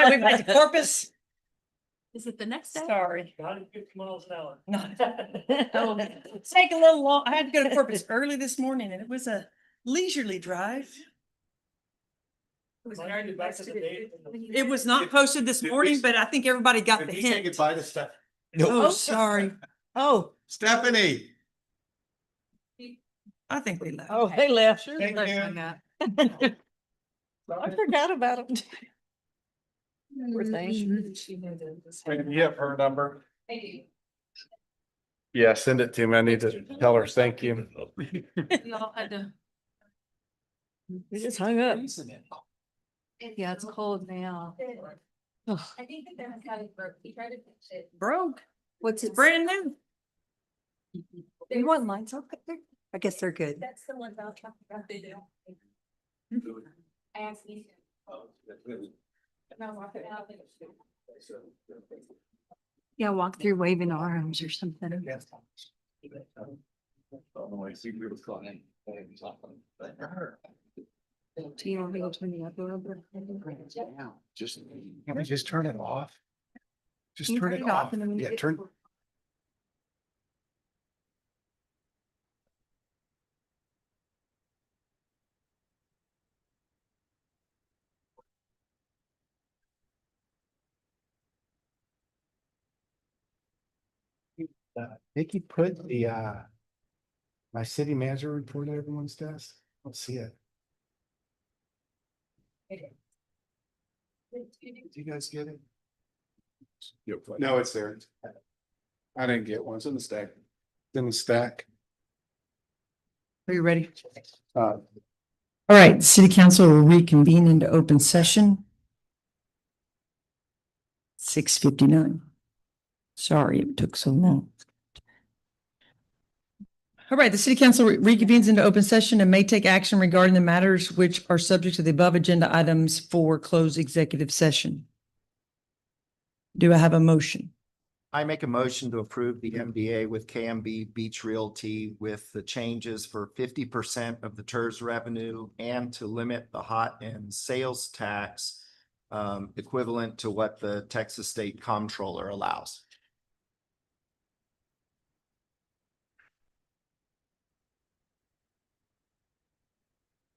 gotta wait back to Corpus. Is it the next day? Sorry. 150 miles an hour. No. It's taking a little long. I had to go to Corpus early this morning and it was a leisurely drive. Back to the date. It was not posted this morning, but I think everybody got the Did we say hint. goodbye to Steph? Oh, sorry. Oh, Stephanie. I think they left. Oh, they left. Thank you. I forgot about them. Poor thing. You have her number? I do. Yeah, send it to me. I need to tell her, thank you. Y'all had to. We just hung up. Yeah, it's cold now. Ugh. I think that there was kind of broke. He tried to fix it. Broke. What's It's brand new. You want lights up there? I guess they're good. That's the one about talking about they do. I asked you. Yeah, walk through waving arms or something. Do you want me to turn the up a little bit? Just, can we just turn it off? Just Can you turn it off. and then when you Yeah, get- turn. Nikki put the, my city manager report on everyone's desk. Let's see it. Do you guys get it? No, it's there. I didn't get one. It's in the stack. In the stack. Are you ready? Uh, All right, the city council will reconvene into open session. 6:59. Sorry it took so long. All right, the city council reconvenes into open session and may take action regarding the matters which are subject to the above agenda items for closed executive session. Do I have a motion? I make a motion to approve the MDA with KMB Beach Realty with the changes for 50% of the TERS revenue and to limit the hot end sales tax equivalent to what the Texas State Comptroller allows.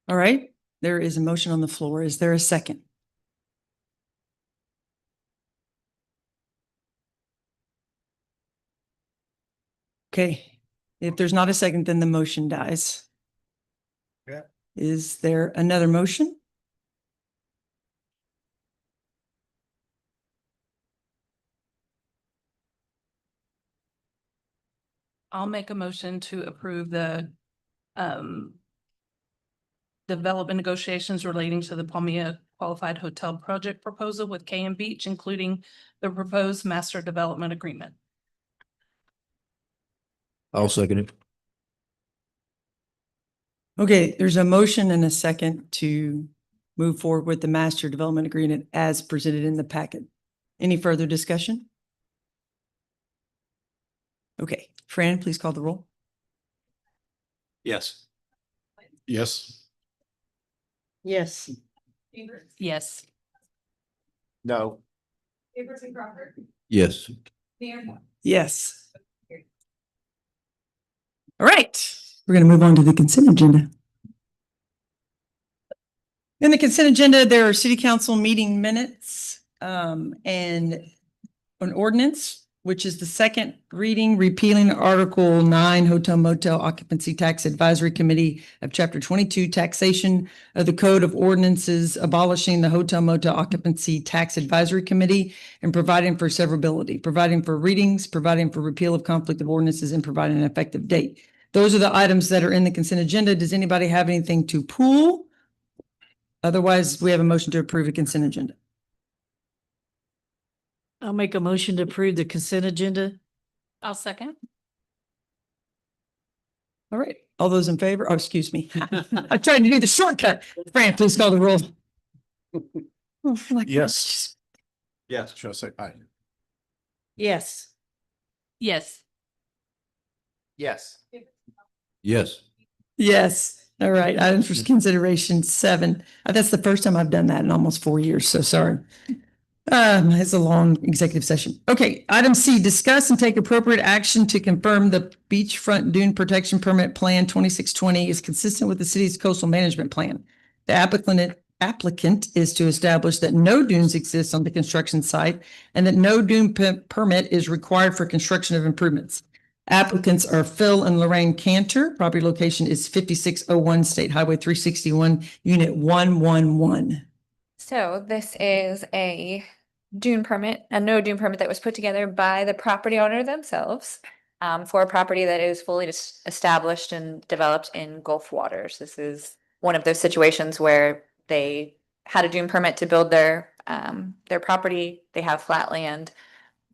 All right, there is a motion on the floor. Is there a second? Okay, if there's not a second, then the motion dies. Yeah. Is there another motion? I'll make a motion to approve the development negotiations relating to the Palmia Qualified Hotel Project proposal with KM Beach, including the proposed master development agreement. I'll second it. Okay, there's a motion and a second to move forward with the master development agreement as presented in the packet. Any further discussion? Okay, Fran, please call the roll. Yes. Yes. Yes. Yes. No. Yes. Yes. All right, we're going to move on to the consent agenda. In the consent agenda, there are city council meeting minutes and an ordinance, which is the second reading repealing Article 9 Hotel Motel Occupancy Tax Advisory Committee of Chapter 22 Taxation of the Code of Ordinances, abolishing the Hotel Motel Occupancy Tax Advisory Committee and providing for severability, providing for readings, providing for repeal of conflict of ordinances, and providing an effective date. Those are the items that are in the consent agenda. Does anybody have anything to pull? Otherwise, we have a motion to approve the consent agenda. I'll make a motion to approve the consent agenda. I'll second. All right, all those in favor? Oh, excuse me. I'm trying to do the shortcut. Fran, please call the roll. Oh, like- Yes. Yes. Should I say aye? Yes. Yes. Yes. Yes. Yes. All right, items for consideration 7. That's the first time I've done that in almost 4 years, so sorry. It's a long executive session. Okay, item C, discuss and take appropriate action to confirm the beachfront dune protection permit plan 2620 is consistent with the city's coastal management plan. The applicant is to establish that no dunes exist on the construction site and that no dune permit is required for construction of improvements. Applicants are Phil and Lorraine Cantor. Property location is 5601 State Highway 361, Unit 111. So this is a dune permit, a no dune permit that was put together by the property owner themselves for a property that is fully established and developed in Gulf waters. This is one of those situations where they had a dune permit to build their property. They have flat land.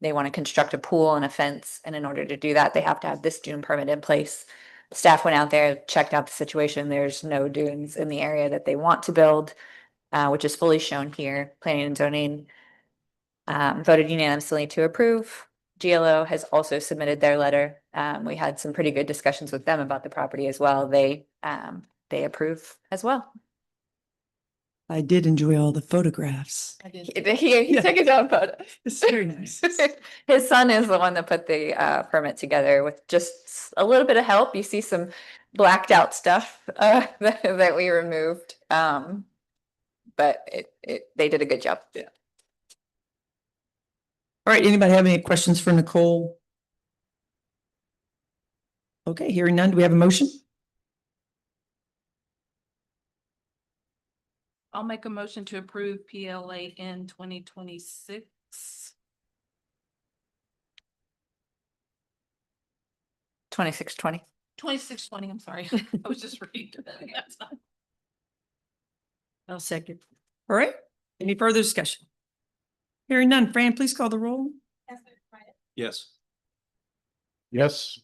They want to construct a pool and a fence, and in order to do that, they have to have this dune permit in place. Staff went out there, checked out the situation. There's no dunes in the area that they want to build, which is fully shown here. Planning and zoning voted unanimously to approve. GLO has also submitted their letter. We had some pretty good discussions with them about the property as well. They approve as well. I did enjoy all the photographs. He took his own photo. It's very nice. His son is the one that put the permit together with just a little bit of help. You see some blacked out stuff that we removed. But they did a good job. Yeah. All right, anybody have any questions for Nicole? Okay, hearing none, do we have a motion? I'll make a motion to approve PLAN 2026. 2620. 2620, I'm sorry. I was just reading that. That's not. I'll second. All right, any further discussion? Hearing none, Fran, please call the roll. Yes. Yes.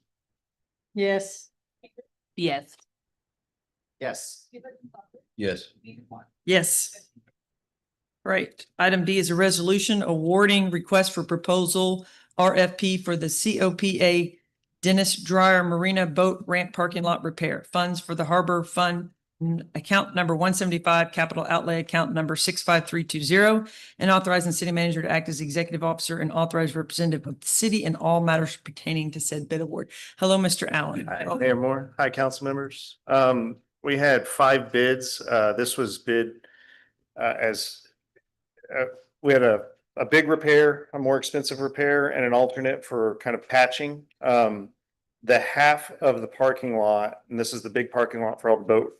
Yes. Yes. Yes. Yes. Yes. Right, item D is a resolution awarding request for proposal RFP for the COPA Dennis Dryer Marina Boat Ramp Parking Lot Repair. Funds for the Harbor Fund account number 175, capital outlay account number 65320, and authorizing city manager to act as executive officer and authorized representative of the city in all matters pertaining to said bid award. Hello, Mr. Allen. Hi, Mayor Moore. Hi, council members. We had 5 bids. This was bid we had a big repair, a more expensive repair, and an alternate for kind of patching. The half of the parking lot, and this is the big parking lot for all the boat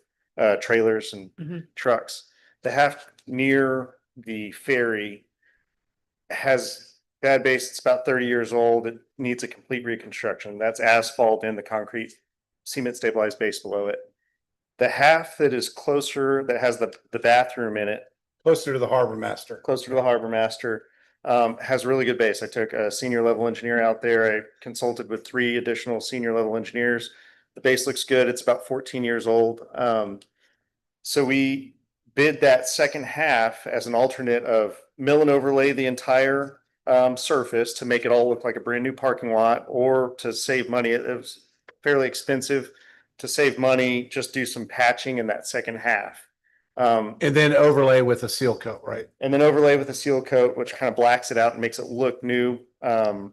trailers and trucks. The half near the ferry has bad base. It's about 30 years old. It needs a complete reconstruction. That's asphalt and the concrete cement stabilized base below it. The half that is closer, that has the bathroom in it, Closer to the harbor master. closer to the harbor master, has a really good base. I took a senior level engineer out there. I consulted with 3 additional senior level engineers. The base looks good. It's about 14 years old. So we bid that second half as an alternate of mill and overlay the entire surface to make it all look like a brand new parking lot, or to save money. It was fairly expensive. To save money, just do some patching in that second half. And then overlay with a seal coat, right? And then overlay with a seal coat, which kind of blacks it out and makes it look new. And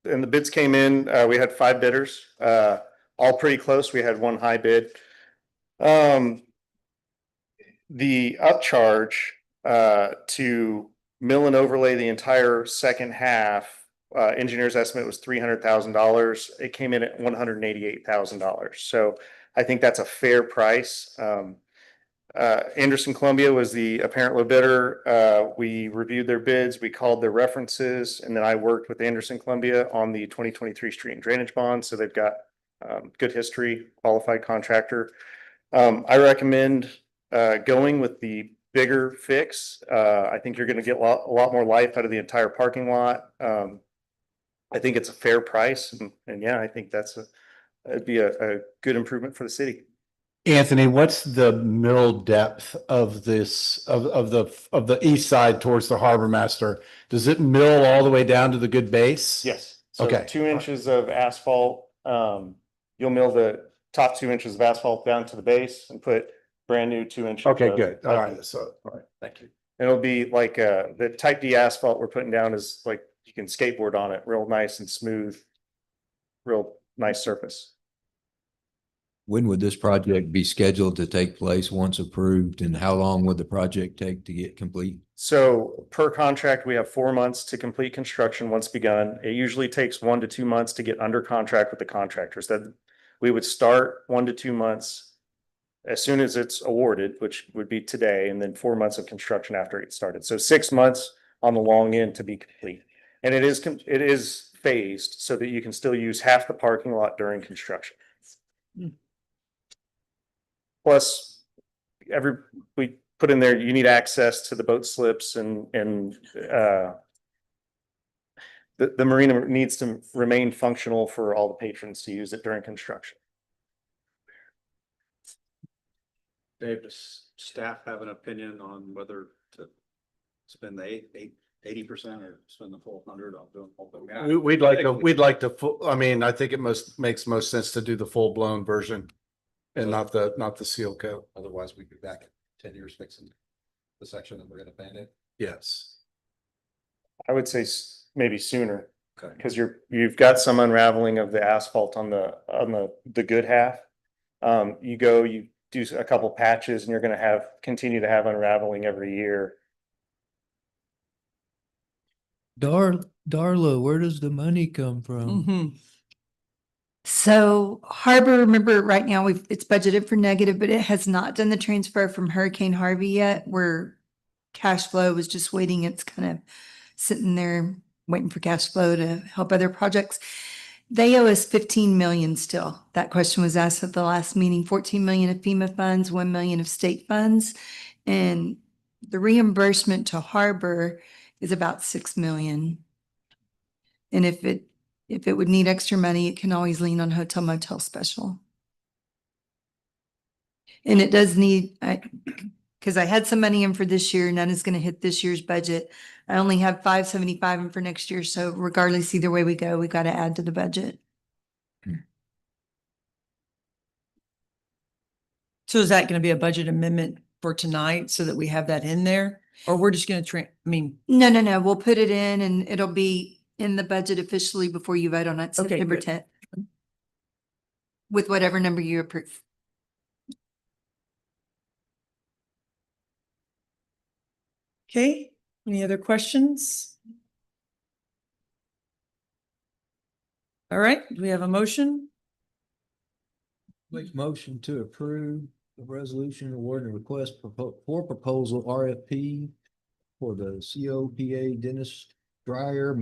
the bids came in, we had 5 bidders, all pretty close. We had 1 high bid. The upcharge to mill and overlay the entire second half, engineer's estimate was $300,000. It came in at $188,000. So I think that's a fair price. Anderson Columbia was the apparent low bidder. We reviewed their bids, we called their references, and then I worked with Anderson Columbia on the 2023 street and drainage bond. So they've got good history, qualified contractor. I recommend going with the bigger fix. I think you're going to get a lot more life out of the entire parking lot. I think it's a fair price, and yeah, I think it'd be a good improvement for the city. Anthony, what's the mill depth of this, of the east side towards the harbor master? Does it mill all the way down to the good base? Yes. So Okay. 2 inches of asphalt. You'll mill the top 2 inches of asphalt down to the base and put brand new 2 inches. Okay, of good. All right. piping. So, all right. Thank you. It'll be like, the type D asphalt we're putting down is like, you can skateboard on it, real nice and smooth. Real nice surface. When would this project be scheduled to take place once approved, and how long would the project take to get complete? So per contract, we have 4 months to complete construction once begun. It usually takes 1 to 2 months to get under contract with the contractors. That we would start 1 to 2 months as soon as it's awarded, which would be today, and then 4 months of construction after it started. So 6 months on the long end to be complete. And it is phased so that you can still use half the parking lot during construction. Plus, we put in there, you need access to the boat slips and the marina needs to remain functional for all the patrons to use it during construction. Dave, does staff have an opinion on whether to spend the 80% or spend the full 100 on doing whole thing? I mean, We'd like to, I mean, I think it makes most sense to do the full blown version and not the seal coat. Otherwise, we'd be back in 10 years fixing the section that we're gonna abandon. Yes. I would say maybe sooner, Okay. because you've got some unraveling of the asphalt on the good half. You do a couple patches and you're gonna continue to have unraveling every year. Darla, where does the money come from? Mhm. So Harbor, remember right now it's budgeted for negative, but it has not done the transfer from Hurricane Harvey yet, where cash flow was just waiting. It's kind of sitting there waiting for cash flow to help other projects. They owe us 15 million still. That question was asked at the last meeting, 14 million of FEMA funds, 1 million of state funds. And the reimbursement to Harbor is about 6 million. And if it would need extra money, it can always lean on hotel motel special. And it does need, because I had some money in for this year, none is going to hit this year's budget. I only have 575 in for next year. So regardless, either way we go, we got to add to the budget. So is that going to be a budget amendment for tonight so that we have that in there? Or we're just going to, No. We'll put it in and it'll be in the budget officially before you vote on it, Okay, September good. 10th. With whatever number you approve. okay, any other questions? All right, do we have a motion? Make motion to approve the resolution awarding request for proposal RFP for the COPA Dennis Dryer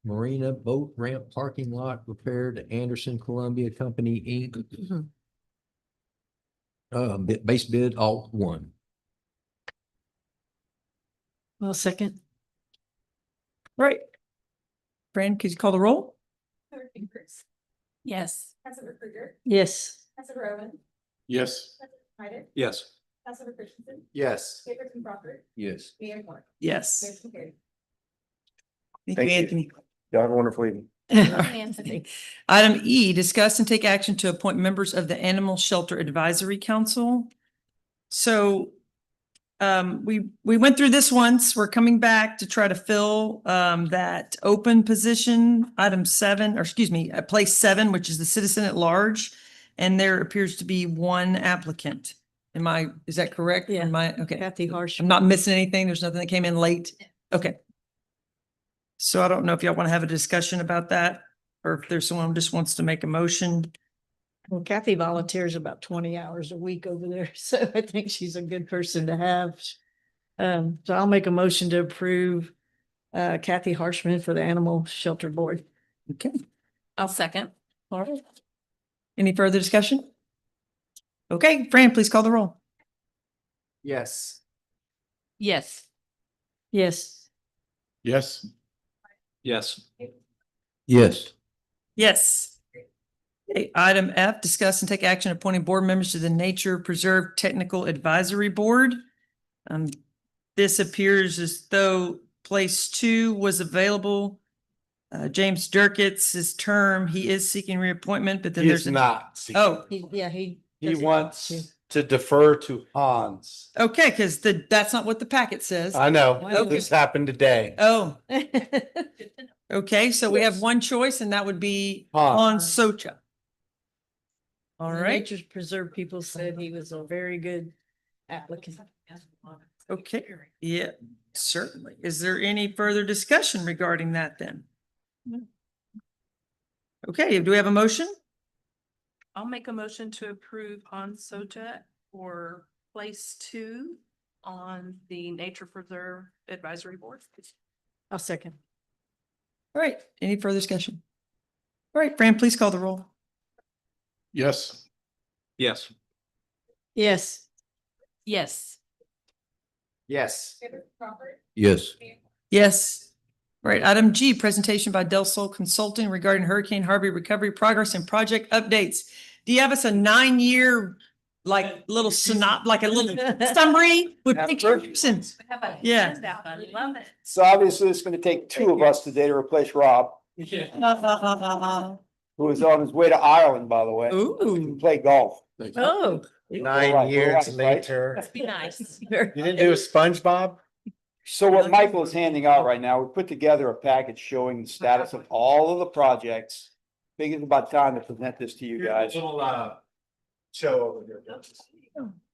Marina Boat Ramp Parking Lot repair to Anderson Columbia Company, Inc. Base bid alt 1. Well, second. Right. Fran, could you call the roll? Yes. Yes. Yes. Yes. Yes. Yes. Yes. Thank you, Thank you. Anthony. Y'all have a wonderful evening. Item E, discuss and take action to appoint members of the Animal Shelter Advisory Council. So we went through this once. We're coming back to try to fill that open position, item 7, or excuse me, place 7, which is the citizen at large. And there appears to be one applicant. Is that correct? Yeah. Okay. Kathy Harsh. I'm not missing anything. There's nothing that came in late. Okay. So I don't know if y'all want to have a discussion about that, or if there's someone who just wants to make a motion. Well, Kathy volunteers about 20 hours a week over there, so I think she's a good person to have. So I'll make a motion to approve Kathy Harshman for the Animal Shelter Board. Okay. I'll second. All right. Any further discussion? Okay, Fran, please call the roll. Yes. Yes. Yes. Yes. Yes. Yes. Yes. Okay, item F, discuss and take action appointing board members to the Nature Preserve Technical Advisory Board. This appears as though place 2 was available. James Durkitz, his term, he is seeking reappointment, but then He there's is not. Oh, He He wants to defer to Hans. Okay, because that's not what the packet says. I know, Okay. this happened today. Oh, okay, so we have one choice and that would be on Hans. Socha. All The right, Nature's Preserve people said he was a very good applicant. okay, yeah, certainly. Is there any further discussion regarding that then? Okay, do we have a motion? I'll make a motion to approve on Soja for place 2 on the Nature Preserve Advisory Board. I'll second. All right, any further discussion? All right, Fran, please call the roll. Yes. Yes. Yes. Yes. Yes. Yes. Yes. All right, item G, presentation by Del Sol Consulting regarding Hurricane Harvey recovery progress and project updates. Do you have us a 9-year, like little like a little summary with pictures and? Yeah. I love it. So obviously it's gonna take two of us today to replace Rob, who is on his way to Ireland, by the way, to Ooh, play golf. Oh. 9 years right? later. Must be nice. You didn't do a SpongeBob? So what Michael is handing out right now, we put together a package showing the status of all of the projects. Figured it's about time to present this to you guys. Show over here.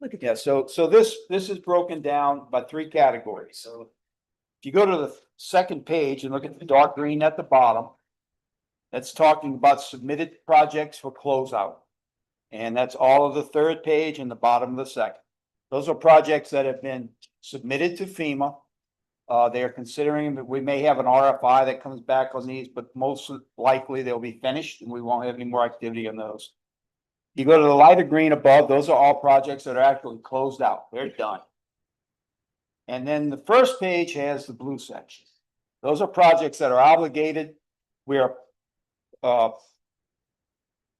look at Yeah, so this is broken down by 3 categories. So if you go to the second page and look at the dark green at the bottom, that's talking about submitted projects for closeout. And that's all of the third page and the bottom of the second. Those are projects that have been submitted to FEMA. They are considering that we may have an RFI that comes back on these, but most likely they'll be finished and we won't have any more activity on those. You go to the lighter green above, those are all projects that are actually closed out. They're done. And then the first page has the blue section. Those are projects that are obligated. We are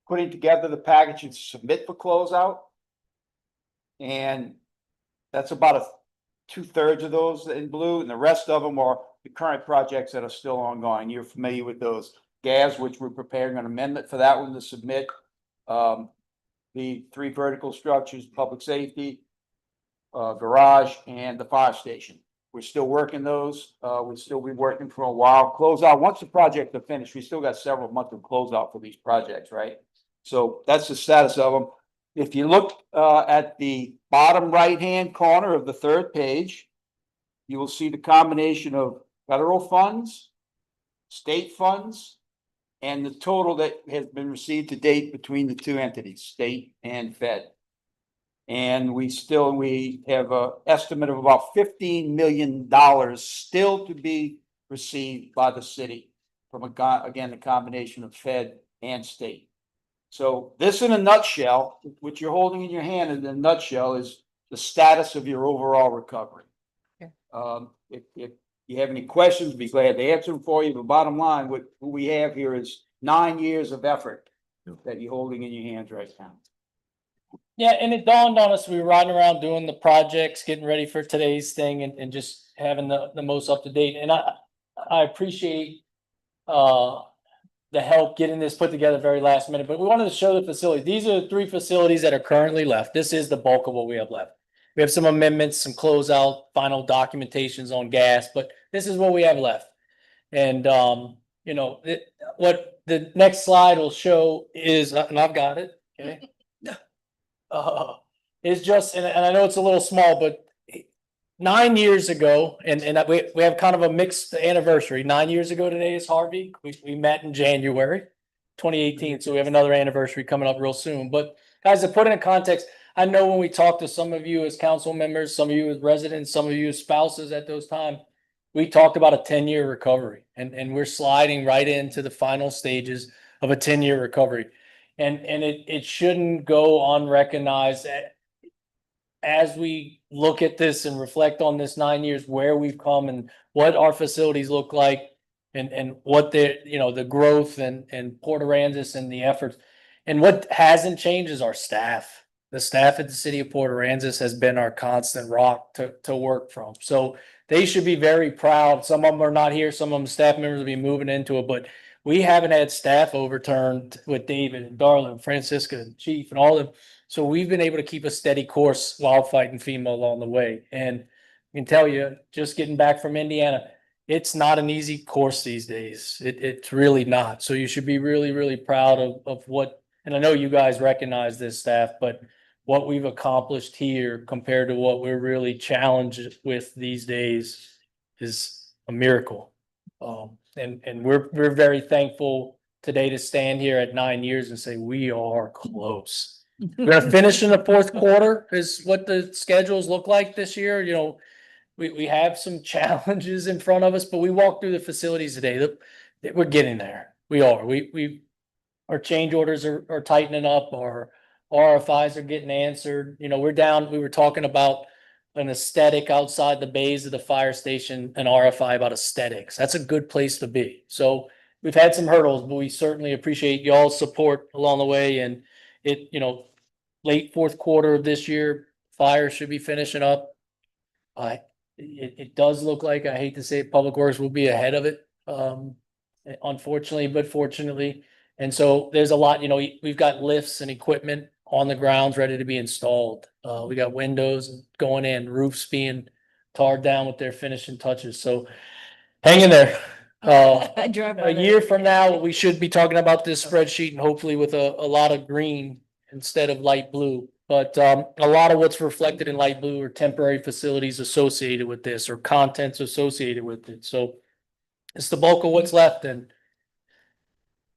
putting together the package and submit for closeout. And that's about 2/3 of those in blue, and the rest of them are the current projects that are still ongoing. You're familiar with those. GAS, which we're preparing an amendment for that one to submit. The 3 vertical structures, public safety, garage, and the fire station. We're still working those. We'll still be working for a while. Closeout, once the project is finished, we still got several months of closeout for these projects, right? So that's the status of them. If you look at the bottom right-hand corner of the third page, you will see the combination of federal funds, state funds, and the total that has been received to date between the 2 entities, state and Fed. And we have an estimate of about $15 million still to be received by the city from again, a combination of Fed and state. So this in a nutshell, what you're holding in your hand in a nutshell is the status of your overall recovery. If you have any questions, be glad to answer them for you. But bottom line, what we have here is 9 years of effort that you're holding in your hands right now. Yeah, and it dawned on us, we were riding around doing the projects, getting ready for today's thing and just having the most up to date. And I appreciate the help getting this put together very last minute, but we wanted to show the facility. These are the 3 facilities that are currently left. This is the bulk of what we have left. We have some amendments, some closeout, final documentations on gas, but this is what we have left. And, you know, what the next slide will show is, and I've got it, okay? Is just, and I know it's a little small, but 9 years ago, and we have kind of a mixed anniversary. 9 years ago today is Harvey. We met in January 2018, so we have another anniversary coming up real soon. But guys, to put it in context, I know when we talk to some of you as council members, some of you as residents, some of you as spouses at those times, we talked about a 10-year recovery, and we're sliding right into the final stages of a 10-year recovery. And it shouldn't go unrecognized as we look at this and reflect on this 9 years, where we've come and what our facilities look like and what the growth and Port Aransas and the efforts. And what hasn't changed is our staff. The staff at the city of Port Aransas has been our constant rock to work from. So they should be very proud. Some of them are not here. Some of them staff members will be moving into it, but we haven't had staff overturned with David and Darla and Francisca and Chief and all of them So we've been able to keep a steady course while fighting FEMA along the way. And I can tell you, just getting back from Indiana, it's not an easy course these days. It's really not. So you should be really, really proud of what, and I know you guys recognize this, staff, but what we've accomplished here compared to what we're really challenged with these days is a miracle. And we're very thankful today to stand here at 9 years and say we are close. We're finishing the fourth quarter is what the schedules look like this year. You know, we have some challenges in front of us, but we walked through the facilities today. We're getting there. We are. Our change orders are tightening up. Our RFIs are getting answered. You know, we were talking about an aesthetic outside the bays of the fire station, an RFI about aesthetics. That's a good place to be. So we've had some hurdles, but we certainly appreciate y'all's support along the way. And late fourth quarter of this year, fire should be finishing up. It does look like, I hate to say it, Public Works will be ahead of it, unfortunately, but fortunately. And so there's a lot, we've got lifts and equipment on the grounds ready to be installed. We got windows going in, roofs being tarred down with their finishing touches. So hang in there. A year from now, we should be talking about this spreadsheet and hopefully with a lot of green instead of light blue. But a lot of what's reflected in light blue are temporary facilities associated with this or contents associated with it. So it's the bulk of what's left and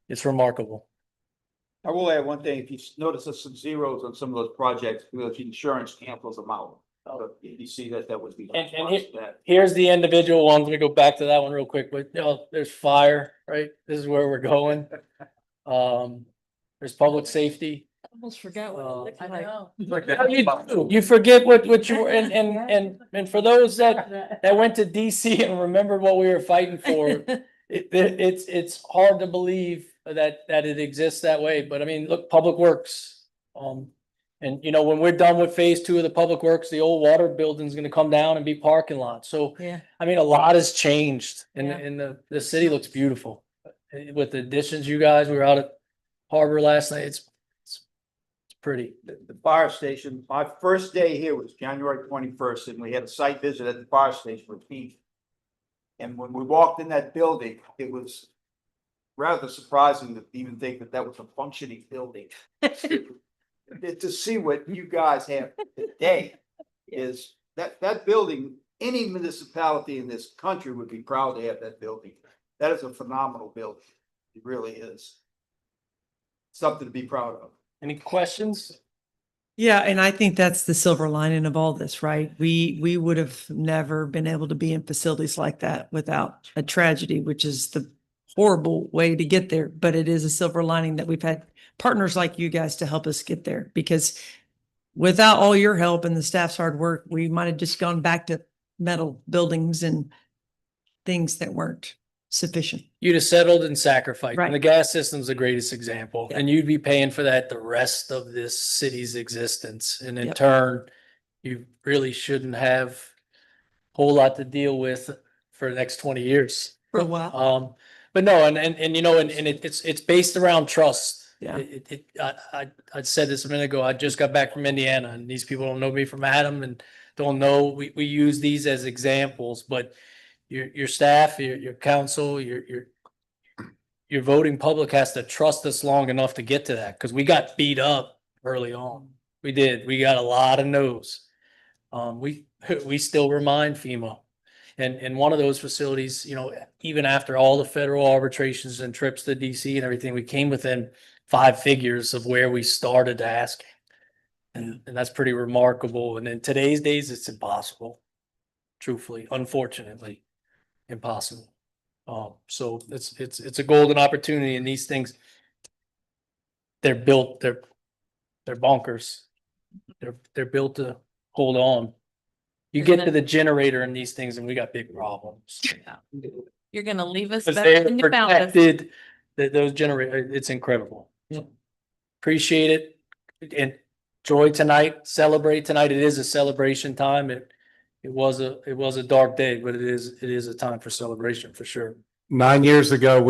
it's remarkable. I will add one thing. If you notice there's some zeros on some of those projects, because insurance cancels them out. You see that would be. Here's the individual ones. Let me go back to that one real quick. But there's fire, right? This is where we're going. There's public safety. Almost forgot what it looked like. You forget what you were, and for those that went to DC and remembered what we were fighting for, it's hard to believe that it exists that way. But I mean, look, Public Works, and when we're done with phase 2 of the Public Works, the old water building's gonna come down and be parking lot. So, Yeah. I mean, a lot has changed Yeah. and the city looks beautiful. With the additions, you guys, we were out at Harbor last night. It's pretty. The fire station, my first day here was January 21st, and we had a site visit at the fire station with Pete. And when we walked in that building, it was rather surprising to even think that was a functioning building. To see what you guys have today is that building, any municipality in this country would be proud to have that building. That is a phenomenal building. It really is. Something to be proud of. Any questions? Yeah, and I think that's the silver lining of all this, right? We would have never been able to be in facilities like that without a tragedy, which is the horrible way to get there. But it is a silver lining that we've had partners like you guys to help us get there, because without all your help and the staff's hard work, we might have just gone back to metal buildings and things that weren't sufficient. You'd have settled and sacrificed. Right. And the gas system's the greatest example. Yeah. And you'd be paying for that the rest of this city's existence. And in Yep. turn, you really shouldn't have a whole lot to deal with for the next 20 years. For a while. But no, and it's based around trust. Yeah. I said this a minute ago. I just got back from Indiana and these people don't know me from Adam and don't know. We use these as examples, but your staff, your council, your voting public has to trust us long enough to get to that, because we got beat up early on. We did. We got a lot of no's. We still remind FEMA. And one of those facilities, even after all the federal arbitrations and trips to DC and everything, we came within 5 figures of where we started asking. And that's pretty remarkable. And in today's days, it's impossible. Truthfully, unfortunately, impossible. So it's a golden opportunity, and these things, they're bonkers. They're built to hold on. You get to the generator in these things and we got big problems. You're gonna leave us Because better they're than you found us. protected, those generators, it's incredible. Appreciate it. Enjoy tonight, celebrate tonight. It is a celebration time. It was a dark day, but it is a time for celebration for sure. 9 years ago,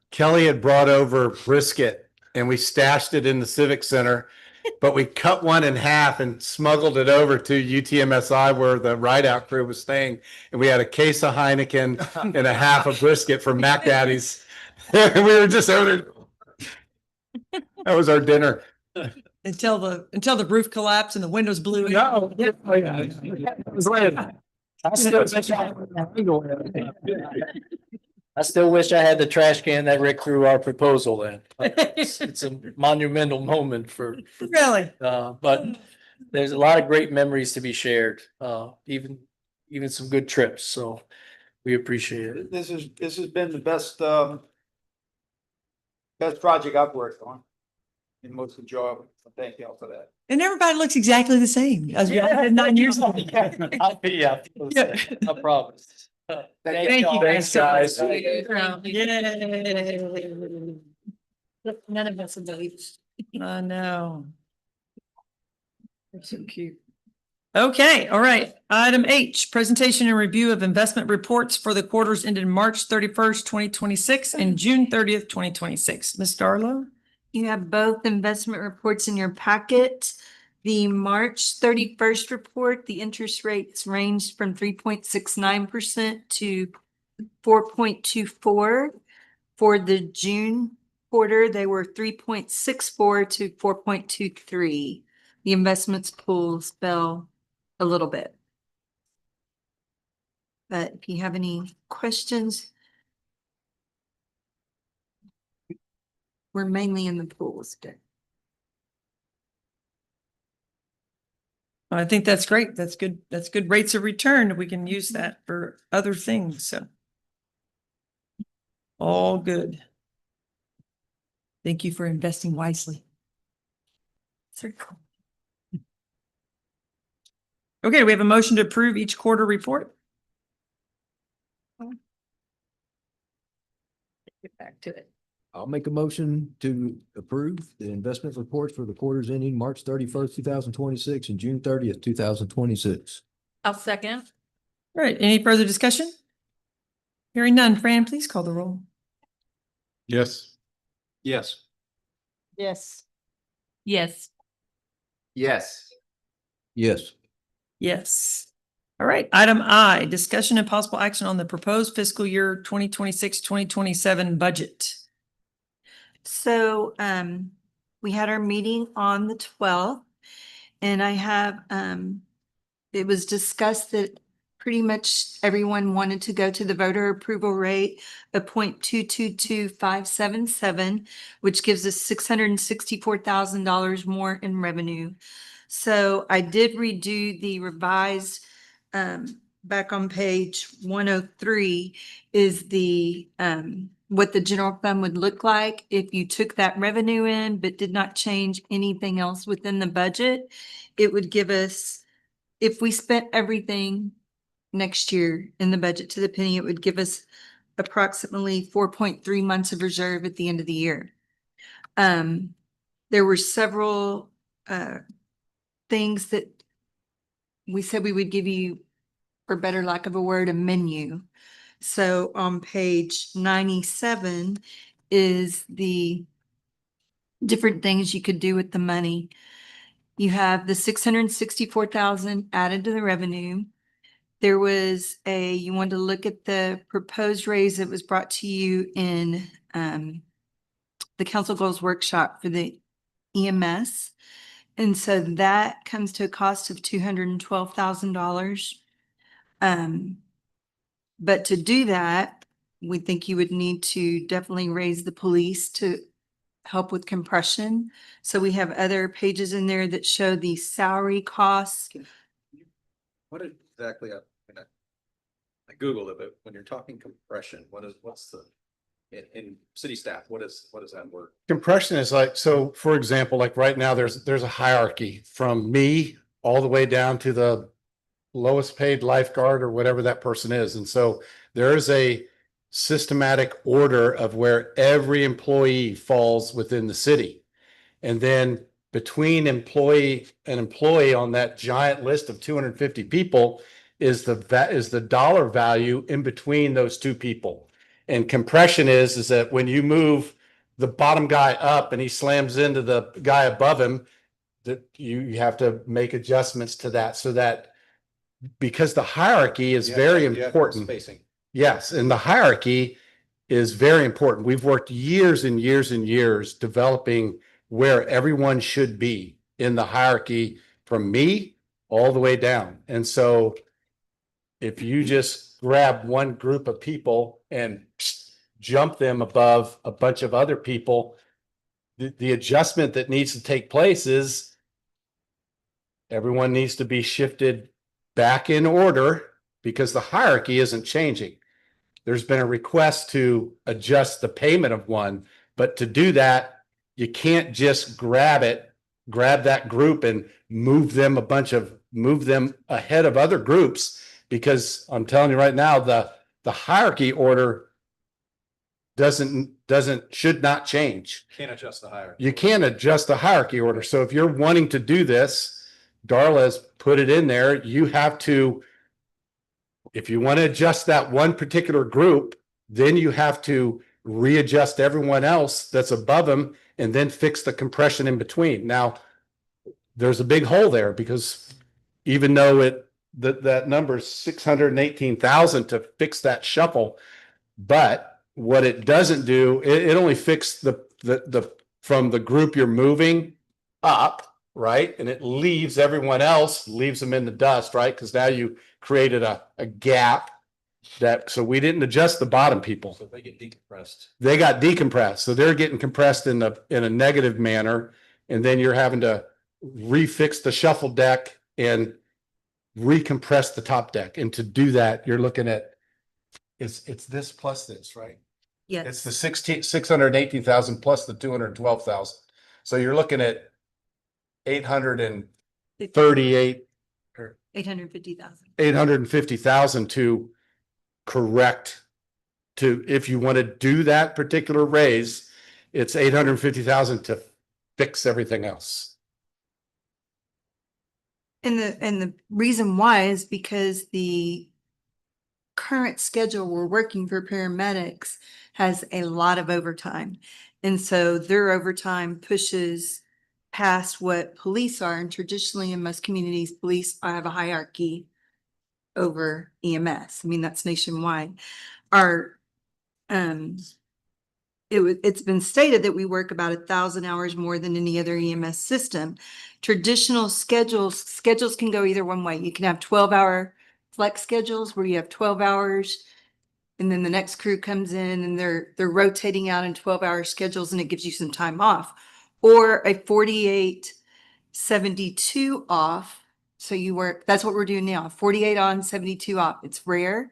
Kelly had brought over brisket and we stashed it in the Civic Center. but we cut one in half and smuggled it over to UTMSI where the ride out crew was staying. And we had a case of Heineken and a half a brisket from Mac Daddy's. We were just over there. That was our dinner. Until the roof collapsed and the windows blew. in. No. It was late. I still wish I had the trash can that Rick threw our proposal in. It's a monumental moment for, Really? but there's a lot of great memories to be shared, even some good trips. So we appreciate it. This has been the best project I've worked on. And most enjoyable. So thank you all for that. And everybody looks exactly the same as we had 9 years ago. Yeah, I promise. Thank you. Thanks, guys. None of us believe. I know. They're so cute. Okay, all right. Item H, presentation and review of investment reports for the quarters ended March 31st, 2026 and June 30th, 2026. Ms. Darlow? You have both investment reports in your packet. The March 31st report, the interest rates ranged from 3.69% to 4.24. For the June quarter, they were 3.64 to 4.23. The investments pools fell a little bit. But if you have any questions, we're mainly in the pools. I think that's great. That's good. That's good rates of return. We can use that for other things. So all good. Thank you for investing wisely. Okay, we have a motion to approve each quarter report. Get back to it. I'll make a motion to approve the investment reports for the quarters ending March 31st, 2026 and June 30th, 2026. I'll second. All right, any further discussion? Hearing none, Fran, please call the roll. Yes. Yes. Yes. Yes. Yes. Yes. Yes. All right, item I, discussion and possible action on the proposed fiscal year 2026-2027 budget. So, we had our meeting on the 12th and I have, it was discussed that pretty much everyone wanted to go to the voter approval rate of 0.222577, which gives us $664,000 more in revenue. So I did redo the revised, back on page 103 is the, what the general fund would look like if you took that revenue in but did not change anything else within the budget. It would give us, if we spent everything next year in the budget to the penny, it would give us approximately 4.3 months of reserve at the end of the year. There were several things that we said we would give you, for better lack of a word, a menu. So on page 97 is the different things you could do with the money. You have the 664,000 added to the revenue. There was you wanted to look at the proposed raise that was brought to you in the council goals workshop for the EMS. And so that comes to a cost of $212,000. But to do that, we think you would need to definitely raise the police to help with compression. So we have other pages in there that show the salary costs. What exactly, I Googled it, but when you're talking compression, what's the, in city staff, what is that word? Compression is like, so for example, like right now, there's a hierarchy from me all the way down to the lowest paid lifeguard or whatever that person is. And so there is a systematic order of where every employee falls within the city. And then between employee and employee on that giant list of 250 people is the dollar value in between those two people. And compression is that when you move the bottom guy up and he slams into the guy above him, that you have to make adjustments to that so that because the hierarchy is very important. Spacing. Yes, and the hierarchy is very important. We've worked years and years and years developing where everyone should be in the hierarchy from me all the way down. And so if you just grab one group of people and jump them above a bunch of other people, the adjustment that needs to take place is everyone needs to be shifted back in order because the hierarchy isn't changing. There's been a request to adjust the payment of one, but to do that, you can't just grab that group and move them ahead of other groups, because I'm telling you right now, the hierarchy order should not change. Can't adjust the hierarchy. You can't adjust the hierarchy order. So if you're wanting to do this, Darla has put it in there, you have to, if you want to adjust that one particular group, then you have to readjust everyone else that's above them and then fix the compression in between. Now, there's a big hole there because even though that number is 618,000 to fix that shuffle, but what it doesn't do, it only fixed the from the group you're moving up, right? And it leaves everyone else, leaves them in the dust, right? Because now you created a gap so we didn't adjust the bottom people. So they get decompressed. They got decompressed. So they're getting compressed in a negative manner. And then you're having to refix the shuffle deck and recompress the top deck. And to do that, you're looking at, it's this plus this, right? It's the 618,000 plus the 212,000. So you're looking at 850,000 to correct if you want to do that particular raise, it's 850,000 to fix everything else. And the reason why is because the current schedule we're working for paramedics has a lot of overtime. And so their overtime pushes past what police are. And traditionally in most communities, police have a hierarchy over EMS. I mean, that's nationwide. It's been stated that we work about 1,000 hours more than any other EMS system. Traditional schedules can go either one way. You can have 12-hour flex schedules where you have 12 hours and then the next crew comes in and they're rotating out in 12-hour schedules and it gives you some time off, or a 48-72 off. So you work, that's what we're doing now, 48 on, 72 off. It's rare.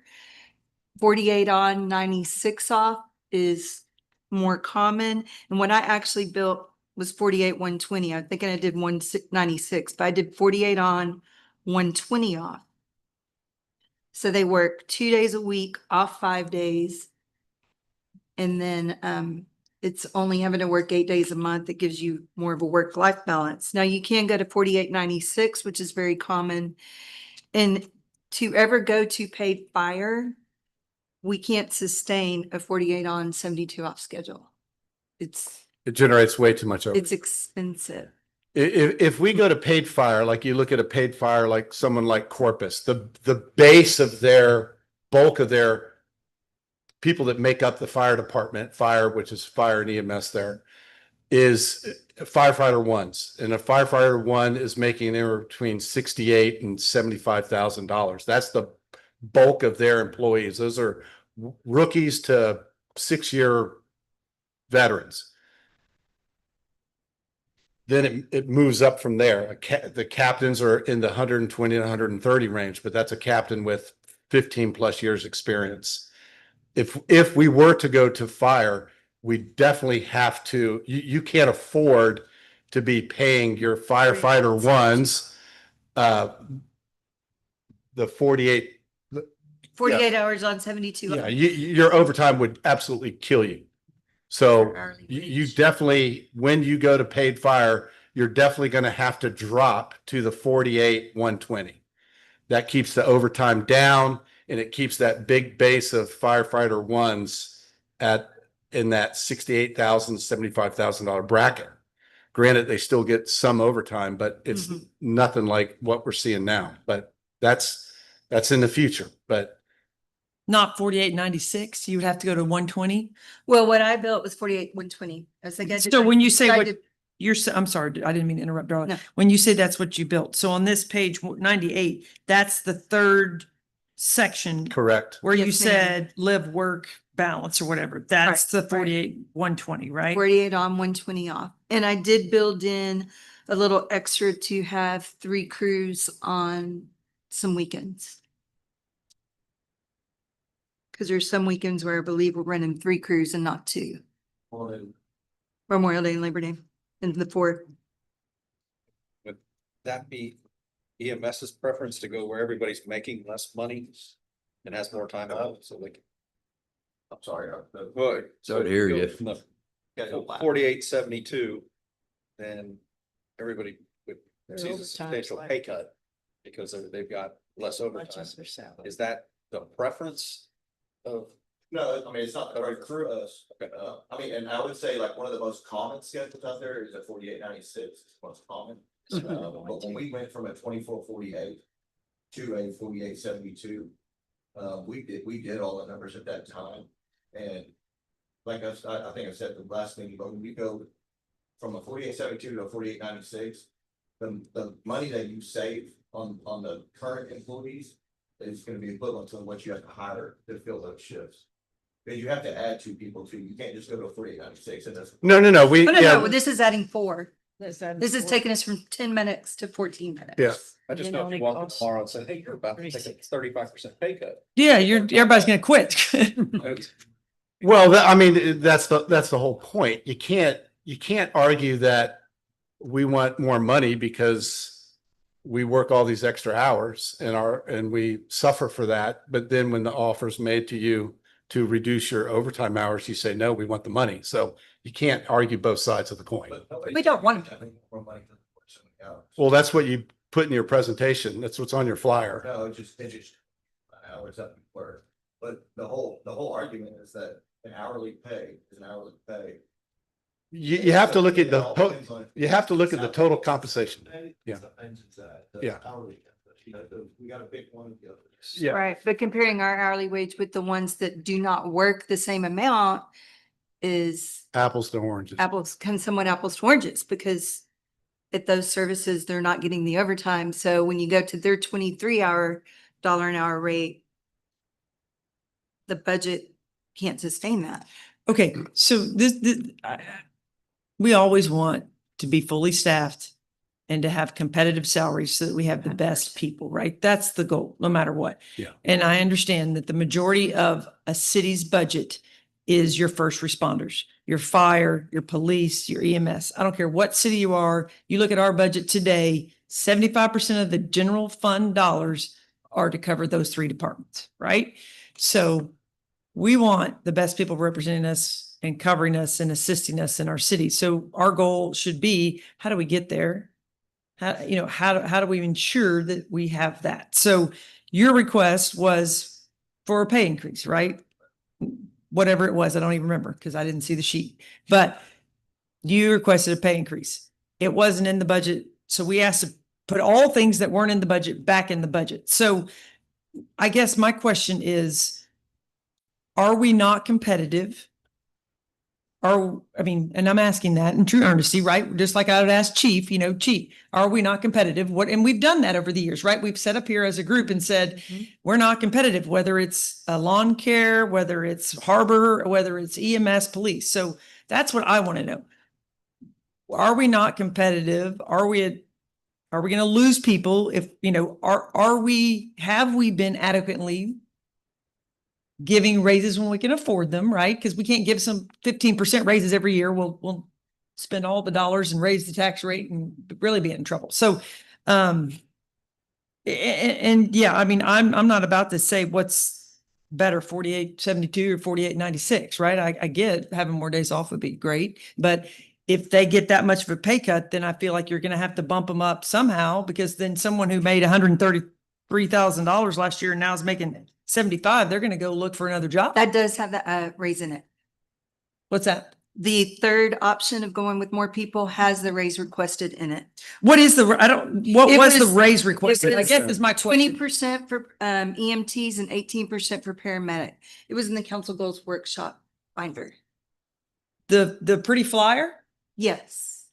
48 on, 96 off is more common. And what I actually built was 48, 120. I'm thinking I did 196, but I did 48 on, 120 off. So they work 2 days a week, off 5 days. And then it's only having to work 8 days a month. It gives you more of a work-life balance. Now you can go to 48-96, which is very common. And to ever go to paid fire, we can't sustain a 48 on, 72 off schedule. It generates way too much overtime. It's expensive. If we go to paid fire, like you look at a paid fire, like someone like Corpus, the base of their bulk of their people that make up the fire department, which is fire and EMS there, is firefighter ones. And a firefighter one is making anywhere between $68,000 and $75,000. That's the bulk of their employees. Those are rookies to 6-year veterans. Then it moves up from there. The captains are in the 120 to 130 range, but that's a captain with 15 plus years experience. If we were to go to fire, we definitely have to, you can't afford to be paying your firefighter ones, the 48 hours on, 72. Yeah, your overtime would absolutely kill you. So you definitely, when you go to paid fire, you're definitely going to have to drop to the 48, 120. That keeps the overtime down and it keeps that big base of firefighter ones in that $68,000, $75,000 bracket. Granted, they still get some overtime, but it's nothing like what we're seeing now. But that's in the future. But Not 48.96. You would have to go to 120. Well, what I built was 48,120. I was like, I did- So when you say I what did- I'm sorry, I didn't mean to interrupt, Darla. No. When you say that's what you built, so on this page 98, that's the third section correct. where you Yes, ma'am. said live, work, balance or whatever. That's the right. 48,120, right? 48 on, 120 off. And I did build in a little extra to have 3 crews on some weekends. Because there's some weekends where I believe we're running 3 crews and not 2. Memorial Day and Labor Day and the 4th. Would that be EMS's preference to go where everybody's making less money and has more time off, so like? I'm sorry. Good. Sorry to hear you. Forty-eight, 72, then everybody would Their see a overtime's substantial like- pay cut because they've got less overtime. Much as their salary. Is that the preference of? No, I mean, it's not the Okay. right for us. Okay. I mean, and I would say like one of the most common schedules out there is a 48.96. It's most common. But when we went from a 24.48 to a 48.72, we did all the numbers at that time. And like I think I said the last meeting, but when we go from a 48.72 to a 48.96, the money that you save on the current employees is gonna be equivalent to what you have to hire to fill those shifts. Because you have to add 2 people too. You can't just go to a 48.96 and that's. No. We Oh, no, yeah. no, this is adding 4. That's that This is four- taking us from 10 minutes to 14 minutes. Yeah. I just And know it if you only walk in costs tomorrow and say, hey, you're about to take a 36. 35% pay cut. Yeah, everybody's going to quit. Well, I mean, that's the whole point. You can't argue that we want more money because we work all these extra hours and we suffer for that. But then when the offer is made to you to reduce your overtime hours, you say, no, we want the money. So you can't argue both sides of the coin. We don't want more money than somebody else. Well, that's what you put in your presentation. That's what's on your flyer. No, it's just hours up in work. But the whole argument is that an hourly pay is an hourly pay. You have to look at It all depends on- you have to look at the total compensation. Yeah. Yeah. We got a big one. Yeah. Right, but comparing our hourly wage with the ones that do not work the same amount is Apples to oranges. somewhat apples to oranges, because at those services, they're not getting the overtime. So when you go to their 23-hour dollar an hour rate, the budget can't sustain that. Okay, so we always want to be fully staffed and to have competitive salaries so that we have the best people, right? That's the goal, no matter what. Yeah. And I understand that the majority of a city's budget is your first responders, your fire, your police, your EMS. I don't care what city you are. You look at our budget today, 75% of the general fund dollars are to cover those 3 departments, right? So we want the best people representing us and covering us and assisting us in our city. So our goal should be, how do we get there? How do we ensure that we have that? So your request was for a pay increase, right? Whatever it was, I don't even remember because I didn't see the sheet, but you requested a pay increase. It wasn't in the budget. So we asked to put all things that weren't in the budget back in the budget. So I guess my question is, are we not competitive? And I'm asking that in true earnesty, right? Just like I would ask Chief, Chief, are we not competitive? And we've done that over the years, right? We've set up here as a group and said, we're not competitive, whether it's lawn care, whether it's harbor, whether it's EMS, police. So that's what I want to know. Are we not competitive? Are we going to lose people if, have we been adequately giving raises when we can afford them, right? Because we can't give some 15% raises every year. We'll spend all the dollars and raise the tax rate and really be in trouble. So, I'm not about to say what's better, 48.72 or 48.96, right? I get having more days off would be great, but if they get that much of a pay cut, then I feel like you're going to have to bump them up somehow, because then someone who made $133,000 last year and now is making 75, they're going to go look for another job. That does have that raise in it. What's that? The third option of going with more people has the raise requested in it. What is what It was the was- raise requested? I was guess is my 20% for EMTs and 18% for paramedic. It was in the council goals workshop binder. The pretty flyer? Yes.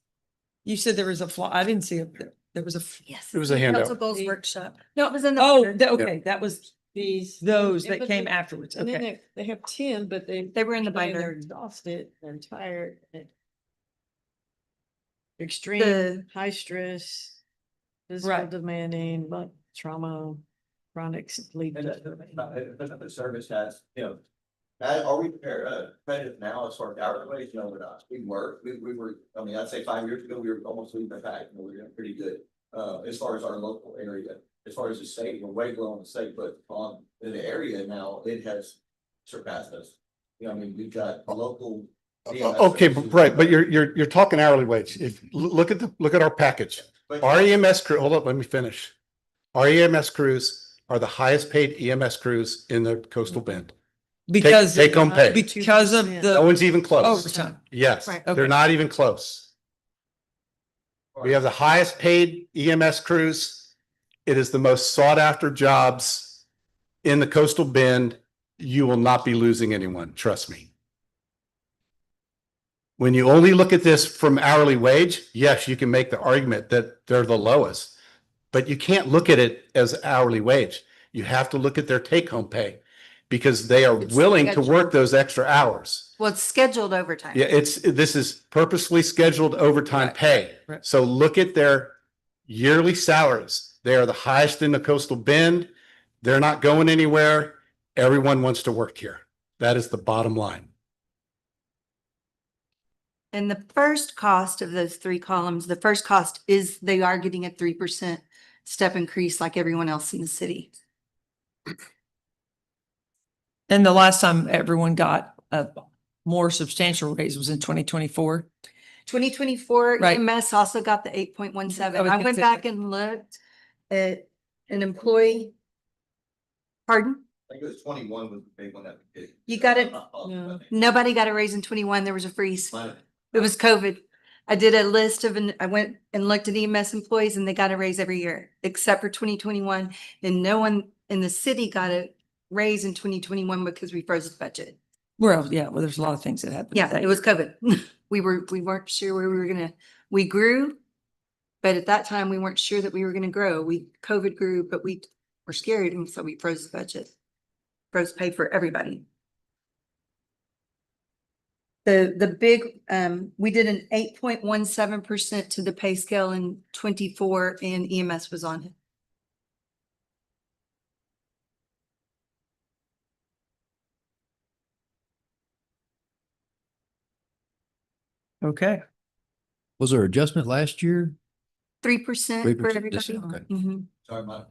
You said there was a fly. I didn't see it. There was a. Yes. It was a handout. Council goals workshop. No, it was in the. Oh, binder. okay, that was These. those Yeah, that but came they- afterwards. And then Okay. they have 10, but They were in the They're binder. exhausted, they're tired. The- Extreme, high stress, physical Right. demanding, but trauma, chronic sleep. And the service has, you know, are we competitive now as far as hourly wage? No, we're not. We were, I mean, I'd say 5 years ago, we were almost leading the pack, and we were doing pretty good. As far as our local area, as far as the state, we're way below on the state, but on in the area now, it has surpassed us. You know, I mean, we've got a local. Okay, right, but you're talking hourly wage. If, look at our package. Our EMS crew, hold up, let me finish. Our EMS crews are the highest paid EMS crews in the coastal bend. Because. Take home pay. Because of No the one's even close. overtime. Yes, Right. Okay. they're not even close. We have the highest paid EMS crews. It is the most sought after jobs in the coastal bend. You will not be losing anyone, trust me. When you only look at this from hourly wage, yes, you can make the argument that they're the lowest, but you can't look at it as hourly wage. You have to look at their take home pay because they are It's willing to scheduled. work those extra hours. Well, it's scheduled overtime. Yeah, this is purposely scheduled overtime Right, pay. right. So look at their yearly salaries. They are the highest in the coastal bend. They're not going anywhere. Everyone wants to work here. That is the bottom line. And the first cost of those three columns, the first cost is they are getting a 3% step increase like everyone else in the city. And the last time everyone got a more substantial raise was in 2024. 2024 Right. EMS also got the I 8.17. was I gonna went say- back and looked at an employee. Pardon? I think it was 21 was the big one that we did. You got it? Yeah. Nobody got a raise in 21. There was a freeze. Mine- It was COVID. I did a list of, I went and looked at EMS employees and they got a raise every year, except for 2021. And no one in the city got a raise in 2021 because we froze the budget. Well, yeah, well, there's a lot of things that happened. Yeah, that it was COVID. We weren't sure where we were gonna, we grew. But at that time, we weren't sure that we were gonna grow. COVID grew, but we were scared and so we froze the budget. Froze pay for everybody. The big, we did an 8.17% to the pay scale in 24 and EMS was on it. Okay. Was there adjustment last year? 3% for 3%, everybody. this- okay. Mhm. Sorry, my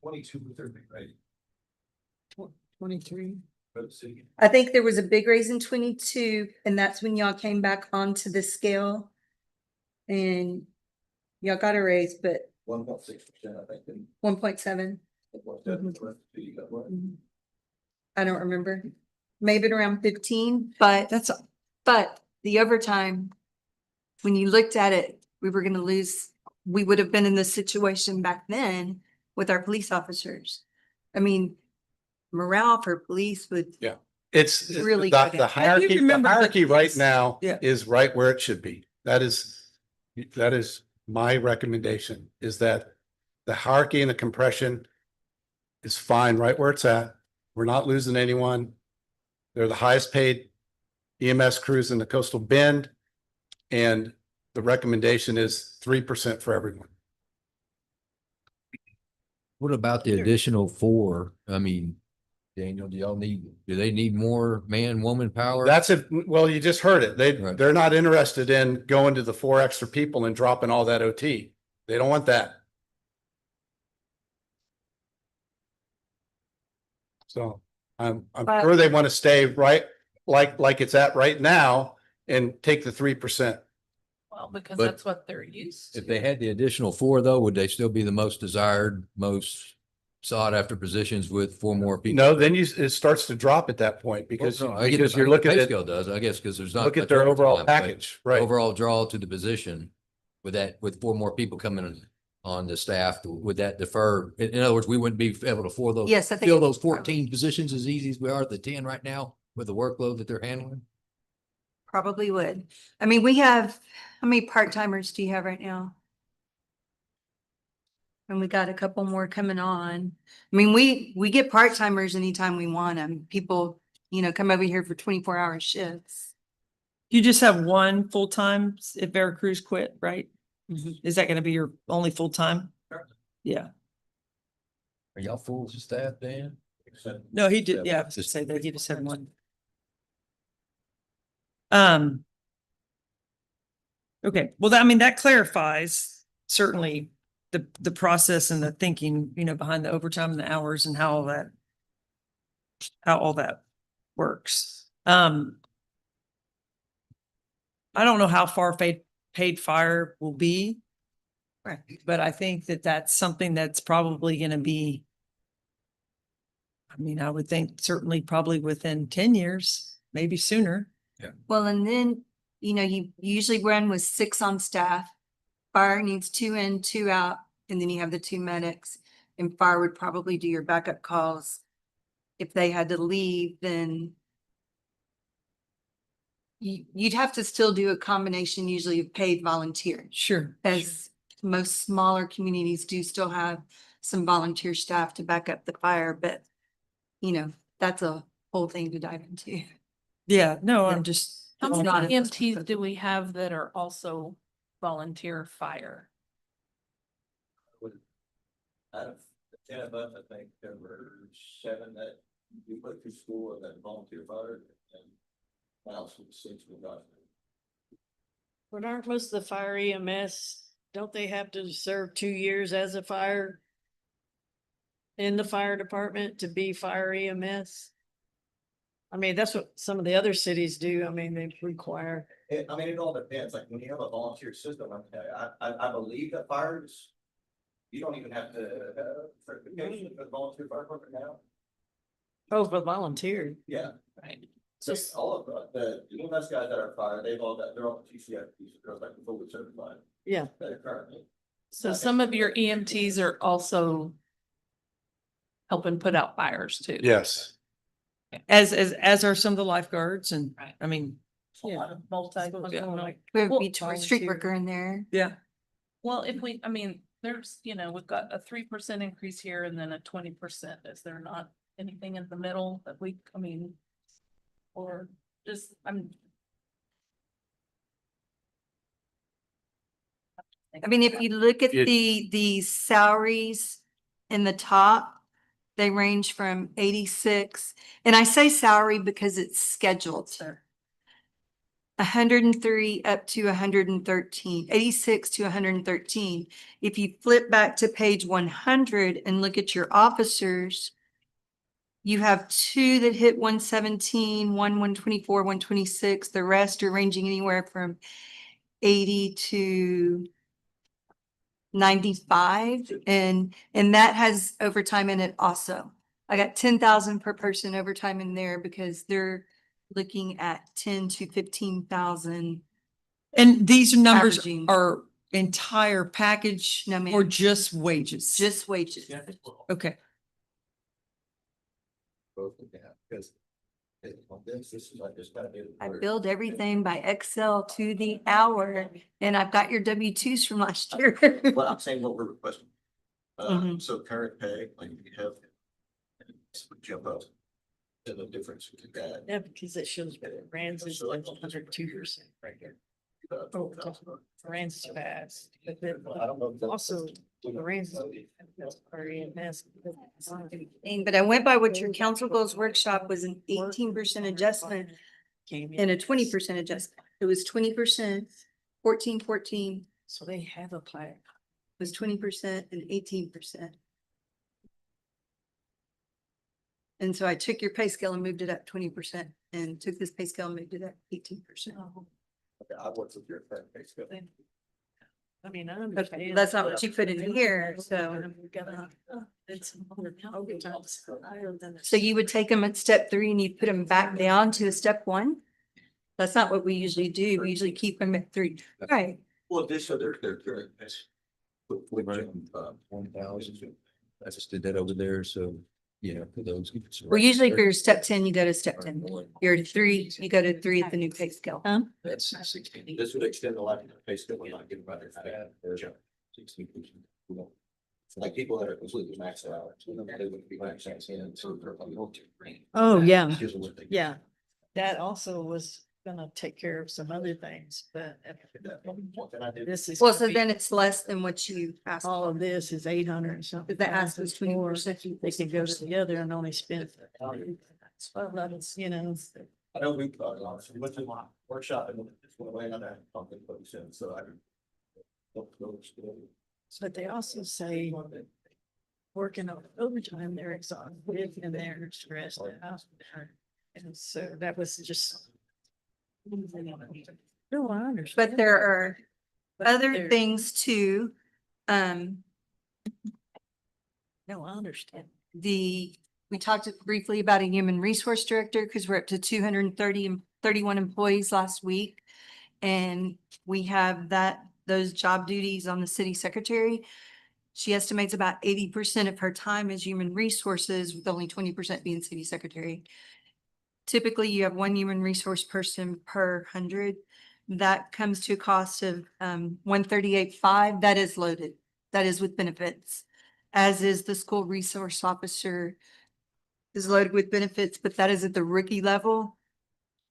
22 was their big rate 23. for the city. I think there was a big raise in 22 and that's when y'all came back onto the scale. And y'all got a raise, but 1.6%, I think. and 1.7. it was that, the rest of the city got what? I don't remember. Maybe around 15, but the overtime, when you looked at it, we were gonna lose, we would have been in this situation back then with our police officers. I mean, morale for police would, It's Really the good. hierarchy, the remember hierarchy right this. now Yeah. is right where it should be. That is my recommendation, is that the hierarchy and the compression is fine right where it's at. We're not losing anyone. They're the highest paid EMS crews in the coastal bend. And the recommendation is 3% for everyone. What about the additional 4? I mean, Daniel, do they need more man, woman power? That's it. Well, you just heard it. Right. They're not interested in going to the 4 extra people and dropping all that OT. They don't want that. So I'm But- sure they want to stay right like it's at right now and take the 3%. Well, because But that's what they're used to. If they had the additional 4 though, would they still be the most desired, most sought after positions with four more people. No, then it starts to drop at that point because, Well, no, I get because the- you're I get the looking pay at, scale does, I guess, because there's not. look at much their overall overtime, but package, right? Overall draw to the position with that, with four more people coming on the staff, would that defer? In other words, we wouldn't be able to Yes, I think fill it those would. 14 positions as easy as we are at the 10 right now with the workload that they're handling. Probably would. I mean, we have, how many part-timers do you have right now? And we got a couple more coming on. I mean, we get part-timers anytime we want them. People, you know, come over here for 24-hour shifts. You just have one full-time if Veracruz quit, right? Is that gonna be your only full-time? Yeah. Are y'all full staff, Dan? No, he did, yeah, I was gonna say that he just had one. Okay, well, I mean, that clarifies certainly the process and the thinking, you know, behind the overtime and the hours and how all that works. I don't know how far paid fire will be. Right. But I think that that's something that's probably gonna be. I mean, I would think certainly probably within 10 years, maybe sooner. Well, and then, you know, you usually run with 6 on staff. Fire needs 2 in, 2 out, and then you have the 2 medics. And fire would probably do your backup calls. If they had to leave, then you'd have to still do a combination usually of paid volunteer. Sure. As most smaller communities do still have some volunteer staff to back up the fire, but you know, that's a whole thing to dive into. Yeah, no, Yeah. I'm just. How It's many not a- EMTs do we have that are also volunteer fire? Out of the 10 of us, I think there were 7 that we put through school and that volunteer fire, and else was 6 we got. But aren't most of the fire EMS, don't they have to serve 2 years as a fire? In the fire department to be fire EMS? I mean, that's what some of the other cities do. I mean, they require. I mean, it all depends, like when you have a volunteer system, I believe that fires, you don't even have to have certification for the volunteer fire department now. Oh, but volunteer. Yeah. Right. So all of the EMS guys that are fire, they've all got, they're all TCF, they're like fully certified. Yeah. That are currently. So some of your EMTs are also helping put out fires too. Yes. As are some of the lifeguards and, Right. I mean, A lot of multi. We have Well, a beach street worker in there. yeah. Well, if we, I mean, there's, you know, we've got a 3% increase here and then a 20%. Is there not anything in the middle that we, I mean, or just, I'm. I mean, if you look at It- the salaries in the top, they range from 86, and I say salary because it's scheduled. 103 up to 113, 86 to 113. If you flip back to page 100 and look at your officers, you have 2 that hit 117, 124, 126. The rest are ranging anywhere from 80 to 95, and that has overtime in it also. I got 10,000 per person overtime in there because they're looking at 10 to 15,000. And these numbers Averaging. are entire package No, ma'am. or just wages? Just wages. Okay. Both of them, because on this is like just gotta be. I build everything by Excel to the hour, and I've got your W-2s from last year. Well, I'm saying what we're requesting. Mhm. So current pay, like you have. This would jump up. To the difference with that. Yeah, because it shows Rand's is like 102% right here. Oh, Rand's is fast. But then I don't know. if that's- also, Rand's are EMS. But I went by what your council goals workshop was an 18% adjustment and a 20% adjustment. It was 20%, 14, So they have a plaque. was 20% and 18%. And so I took your pay scale and moved it up 20% and took this pay scale and moved it up 18%. Okay, I worked with your current pay scale. I mean, I Okay, understand. that's not what you put in here, so. It's overtime higher than. So you would take them at step 3 and you put them back down to a step 1? That's not what we usually do. We usually keep them at 3. Right. Well, this, so they're current. 1,000. I just did that over there, so, yeah, for those. Well, usually for your step 10, you go to step 10. Your 3, you go to 3 at the new pay scale. That's 16. This would extend the life of the pay scale, we're not getting better. Like people that are completely maxed out. They would be maxed out in, so they're like, Oh, yeah. here's what they- Yeah, that also was gonna take care of some other things, but What can I do? this is. Well, so then it's less than what you asked. All of this is 800 and something. The ask was 20%. They could go to the other and only spend. Well, that's, you know, I know we, went to my workshop and just went away on that, something, but we said, so I. but they also say working on overtime, they're exhausted and they're stressed out. And so that was just. No, I understand. But there are other there- things too. No, I understand. We talked briefly about a human resource director because we're up to 231 employees last week. And we have those job duties on the city secretary. She estimates about 80% of her time is human resources, with only 20% being city secretary. Typically, you have 1 human resource person per 100. That comes to a cost of 138.5. That is loaded. That is with benefits. As is the school resource officer is loaded with benefits, but that is at the rookie level.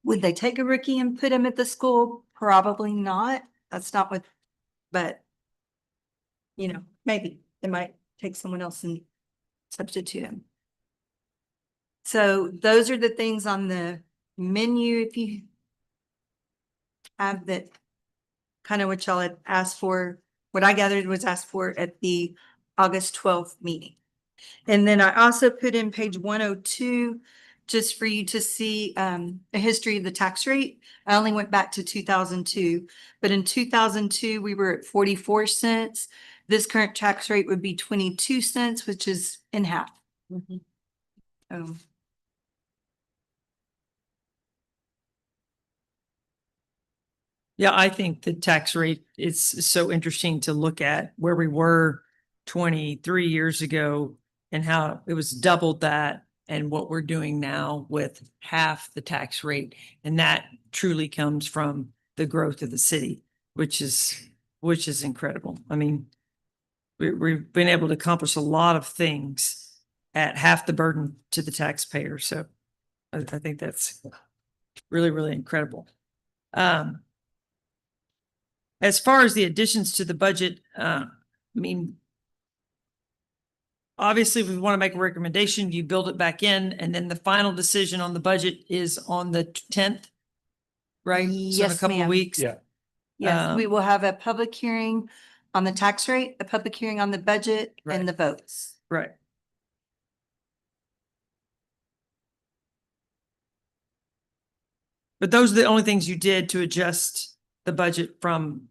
Would they take a rookie and put him at the school? Probably not. That's not what, but maybe they might take someone else and substitute him. So those are the things on the menu, if you have that, kind of what y'all had asked for. What I gathered was asked for at the August 12th meeting. And then I also put in page 102, just for you to see a history of the tax rate. I only went back to 2002, but in 2002, we were at 44 cents. This current tax rate would be 22 cents, which is in half. Oh. Yeah, I think the tax rate is so interesting to look at where we were 23 years ago and how it was doubled that and what we're doing now with half the tax rate. And that truly comes from the growth of the city, which is incredible. I mean, we've been able to accomplish a lot of things at half the burden to the taxpayer. So I think that's really, really incredible. As far as the additions to the budget, I mean, obviously, if we want to make a recommendation, you build it back in, and then the final decision on the budget is on the 10th, right? So in a Yes, couple of ma'am. weeks. Yeah. Yes, we will have a public hearing on the tax rate, a public hearing on the budget, Right. and the votes. Right. But those are the only things you did to adjust the budget from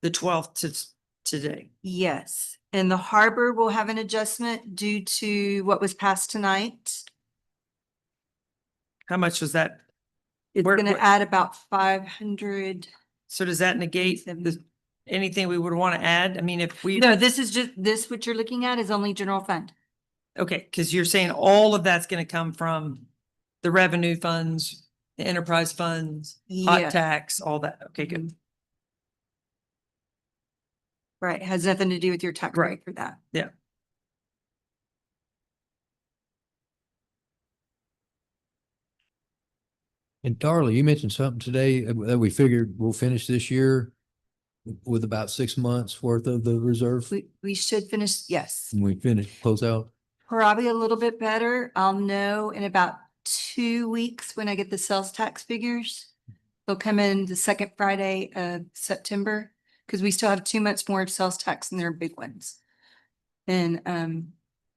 the 12th to today. Yes, and the harbor will have an adjustment due to what was passed tonight. How much was that? It's Where- gonna where- add about 500. So does that negate anything we would want to add? I mean, if we, No, this is just, what you're looking at is only general fund. okay, because you're saying all of that's going to come from the revenue funds, the enterprise funds, hot Yeah, tax, all that. Okay, good. right, has nothing to do with your tax Right. rate for that. Yeah. And Darla, you mentioned something today that we figured we'll finish this year with about 6 months worth of the reserve. We should finish, yes, When we finish, close out. probably a little bit better. I'll know in about 2 weeks when I get the sales tax figures. They'll come in the second Friday of September, because we still have 2 months more of sales tax and they're big ones. And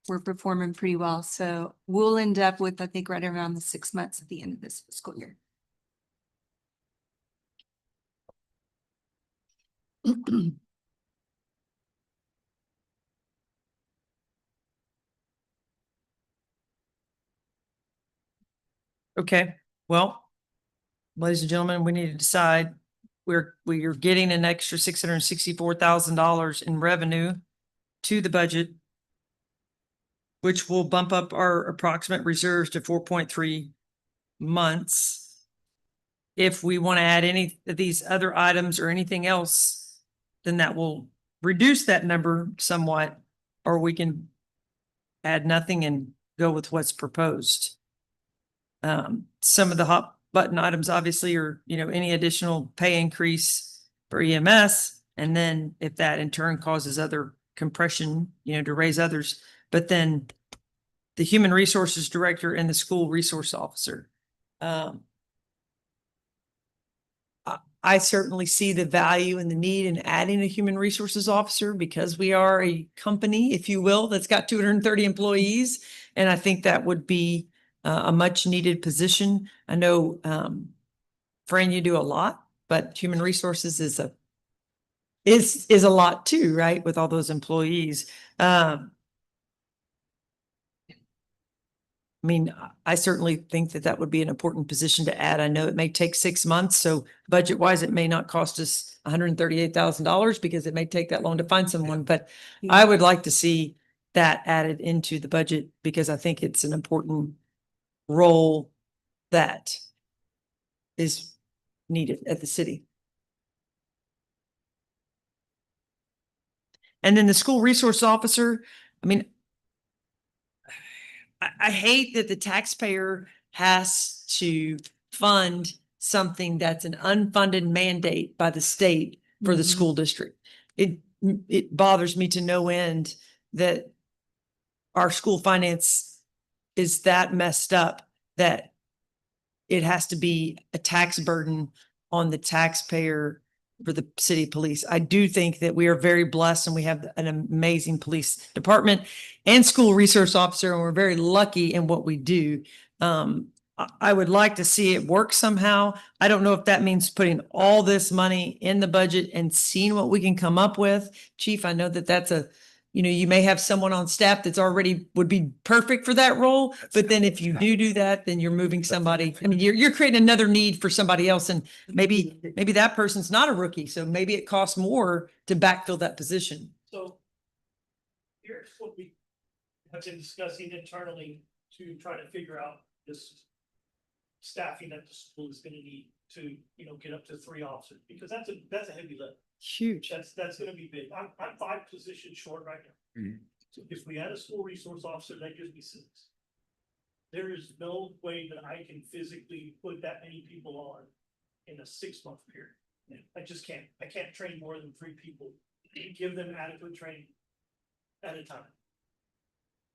we're performing pretty well, so we'll end up with, I think, right around the 6 months at the end of this fiscal year. Okay, well, ladies and gentlemen, we need to decide. We are getting an extra $664,000 in revenue to the budget, which will bump up our approximate reserves to 4.3 months. If we want to add any of these other items or anything else, then that will reduce that number somewhat, or we can add nothing and go with what's proposed. Some of the hot button items obviously are, any additional pay increase for EMS. And then if that in turn causes other compression, to raise others, but then the human resources director and the school resource officer. I certainly see the value and the need in adding a human resources officer because we are a company, if you will, that's got 230 employees. And I think that would be a much needed position. I know, Fran, you do a lot, but human resources is a lot too, right? With all those employees. I mean, I certainly think that that would be an important position to add. I know it may take 6 months, so budget wise, it may not cost us $138,000 because it may take that long to find someone, but I would like to see that added into the budget because I think it's an important role that is needed at the city. And then the school resource officer, I mean, I hate that the taxpayer has to fund something that's an unfunded mandate by the state for the school district. It bothers me to no end that our school finance is that messed up that it has to be a tax burden on the taxpayer for the city police. I do think that we are very blessed and we have an amazing police department and school resource officer, and we're very lucky in what we do. I would like to see it work somehow. I don't know if that means putting all this money in the budget and seeing what we can come up with. Chief, I know that that's you may have someone on staff that's already would be perfect for that role, but then if you do that, then you're moving somebody. I mean, you're creating another need for somebody else, and maybe that person's not a rookie, so maybe it costs more to backfill that position. So here's what we have been discussing internally to try to figure out this staffing that the school is gonna need to, get up to 3 officers, because that's a heavy lift. Huge. That's gonna be big. I'm 5 positions short right now. So if we add a school resource officer, that gives me 6. There is no way that I can physically put that many people on in a 6-month period. I just can't. I can't train more than 3 people and give them adequate training at a time.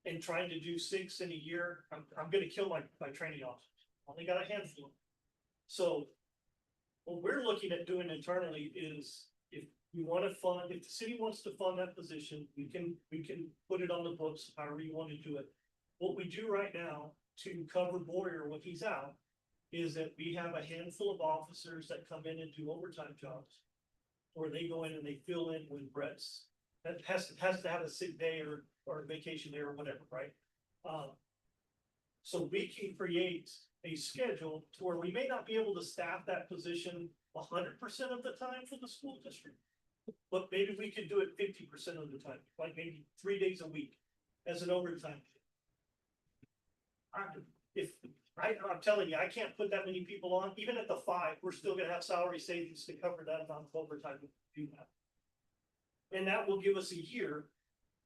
And trying to do 6 in a year, I'm gonna kill my training officers. Only got a handful. So what we're looking at doing internally is if the city wants to fund that position, we can put it on the books, however you want to do it. What we do right now to cover Boyer when he's out is that we have a handful of officers that come in and do overtime jobs. Or they go in and they fill in when Brett's that has to have a sick day or a vacation day or whatever, right? So we can create a schedule to where we may not be able to staff that position 100% of the time for the school district. But maybe we could do it 50% of the time, like maybe 3 days a week as an overtime. I'm telling you, I can't put that many people on, even at the 5, we're still gonna have salary savings to cover that amount of overtime to do that. And that will give us a year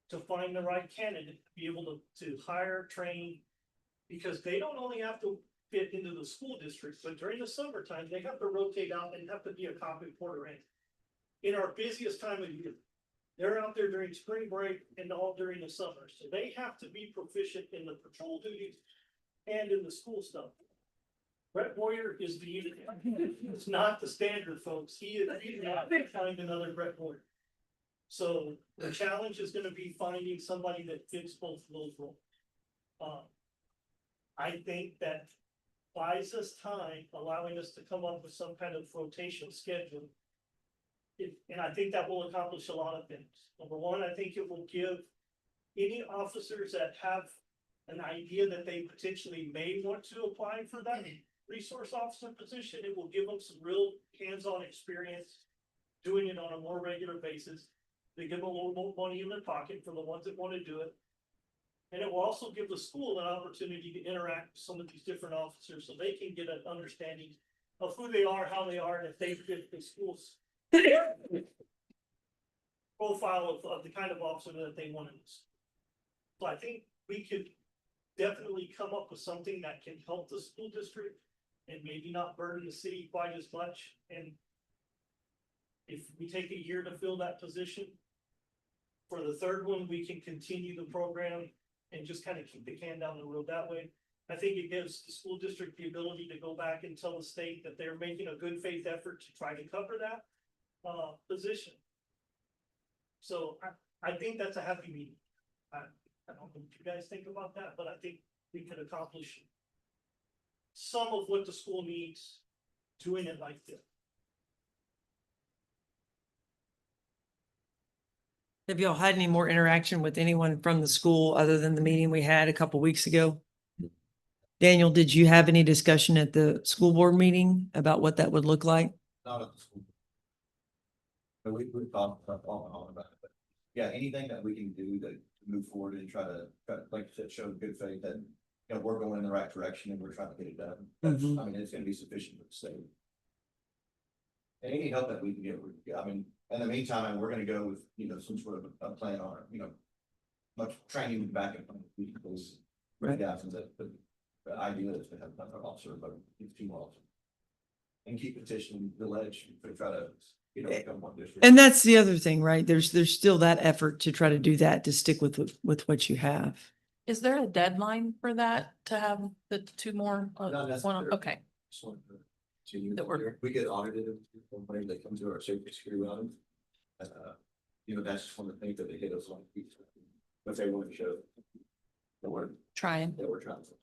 to find the right candidate, to be able to hire, train, because they don't only have to fit into the school district, but during the summertime, they have to rotate out and have to be a cop and quarter in our busiest time of year. They're out there during spring break and all during the summer, so they have to be proficient in the patrol duties and in the school stuff. Brett Boyer is it's not the standard, folks. He's not to find another Brett Boyer. So the challenge is gonna be finding somebody that fits both of those roles. I think that buys us time, allowing us to come up with some kind of rotation schedule And I think that will accomplish a lot of things. Number one, I think it will give any officers that have an idea that they potentially may want to apply for that resource officer position, it will give them some real hands-on experience doing it on a more regular basis. They give them a little more money in their pocket for the ones that want to do it. And it will also give the school an opportunity to interact with some of these different officers so they can get an understanding of who they are, how they are, and if they fit the school's profile of the kind of officer that they want to be. So I think we could definitely come up with something that can help the school district and maybe not burden the city quite as much. And if we take a year to fill that position, for the third one, we can continue the program and just kind of keep the can down the road that way. I think it gives the school district the ability to go back and tell the state that they're making a good faith effort to try to cover that position. So I think that's a happy medium. I don't know what you guys think about that, but I think we could accomplish some of what the school needs doing it like this. Have y'all had any more interaction with anyone from the school other than the meeting we had a couple weeks ago? Daniel, did you have any discussion at the school board meeting about what that would look like? Not at the school. But we talked on about it, but yeah, anything that we can do to move forward and try to, like you said, show good faith that, you know, we're going in the right direction and we're trying to get it done. That's, Mhm. I mean, it's gonna be sufficient for the state. And any help that we can get, I mean, in the meantime, we're gonna go with, you know, some sort of a plan on it, you know, much training with backup on those Right. guys, and the idea is to have another officer, but it's 2 officers. And keep petitioning the ledge to try to, you know, become one district. And that's the other thing, right? There's still that effort to try to do that, to stick with what you have. Is there a deadline for that to have the 2 more? Not necessarily. Okay. Just wanted to continue. That we're- We get audited, somebody that comes to our safety security audit. You know, that's just one of the things that they hit us on. But they want to show that we're Trying. trying to.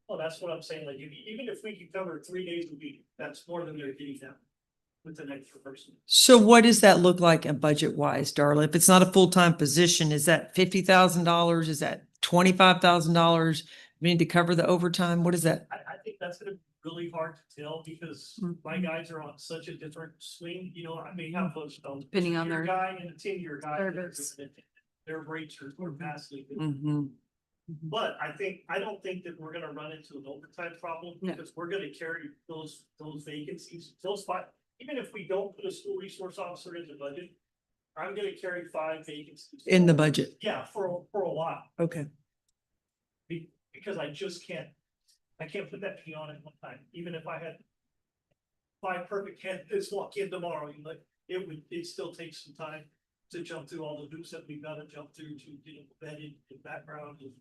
Well, that's what I'm saying, like, even if we could cover 3 days a week, that's more than they're getting now with an extra person. So what does that look like budget wise, Darla? If it's not a full-time position, is that $50,000? Is that $25,000? We need to cover the overtime? What is that? I think that's gonna be really hard to tell because my guys are on such a different swing, you know, I may have those. Depending on their Guy and a 10-year guy. that are service. doing it. Their rates are vastly different. Mhm. But I don't think that we're gonna run into an overtime problem No. because we're gonna carry those vacancies, those 5. Even if we don't put a school resource officer in the budget, I'm gonna carry 5 vacancies. In the budget? Yeah, for a while, Okay. because I just can't put that many on at one time, even if I had 5 perfect candidates walk in tomorrow, you know, like, it still takes some time to jump through all the hoops that we've gotta jump through to, you know, vetted the background and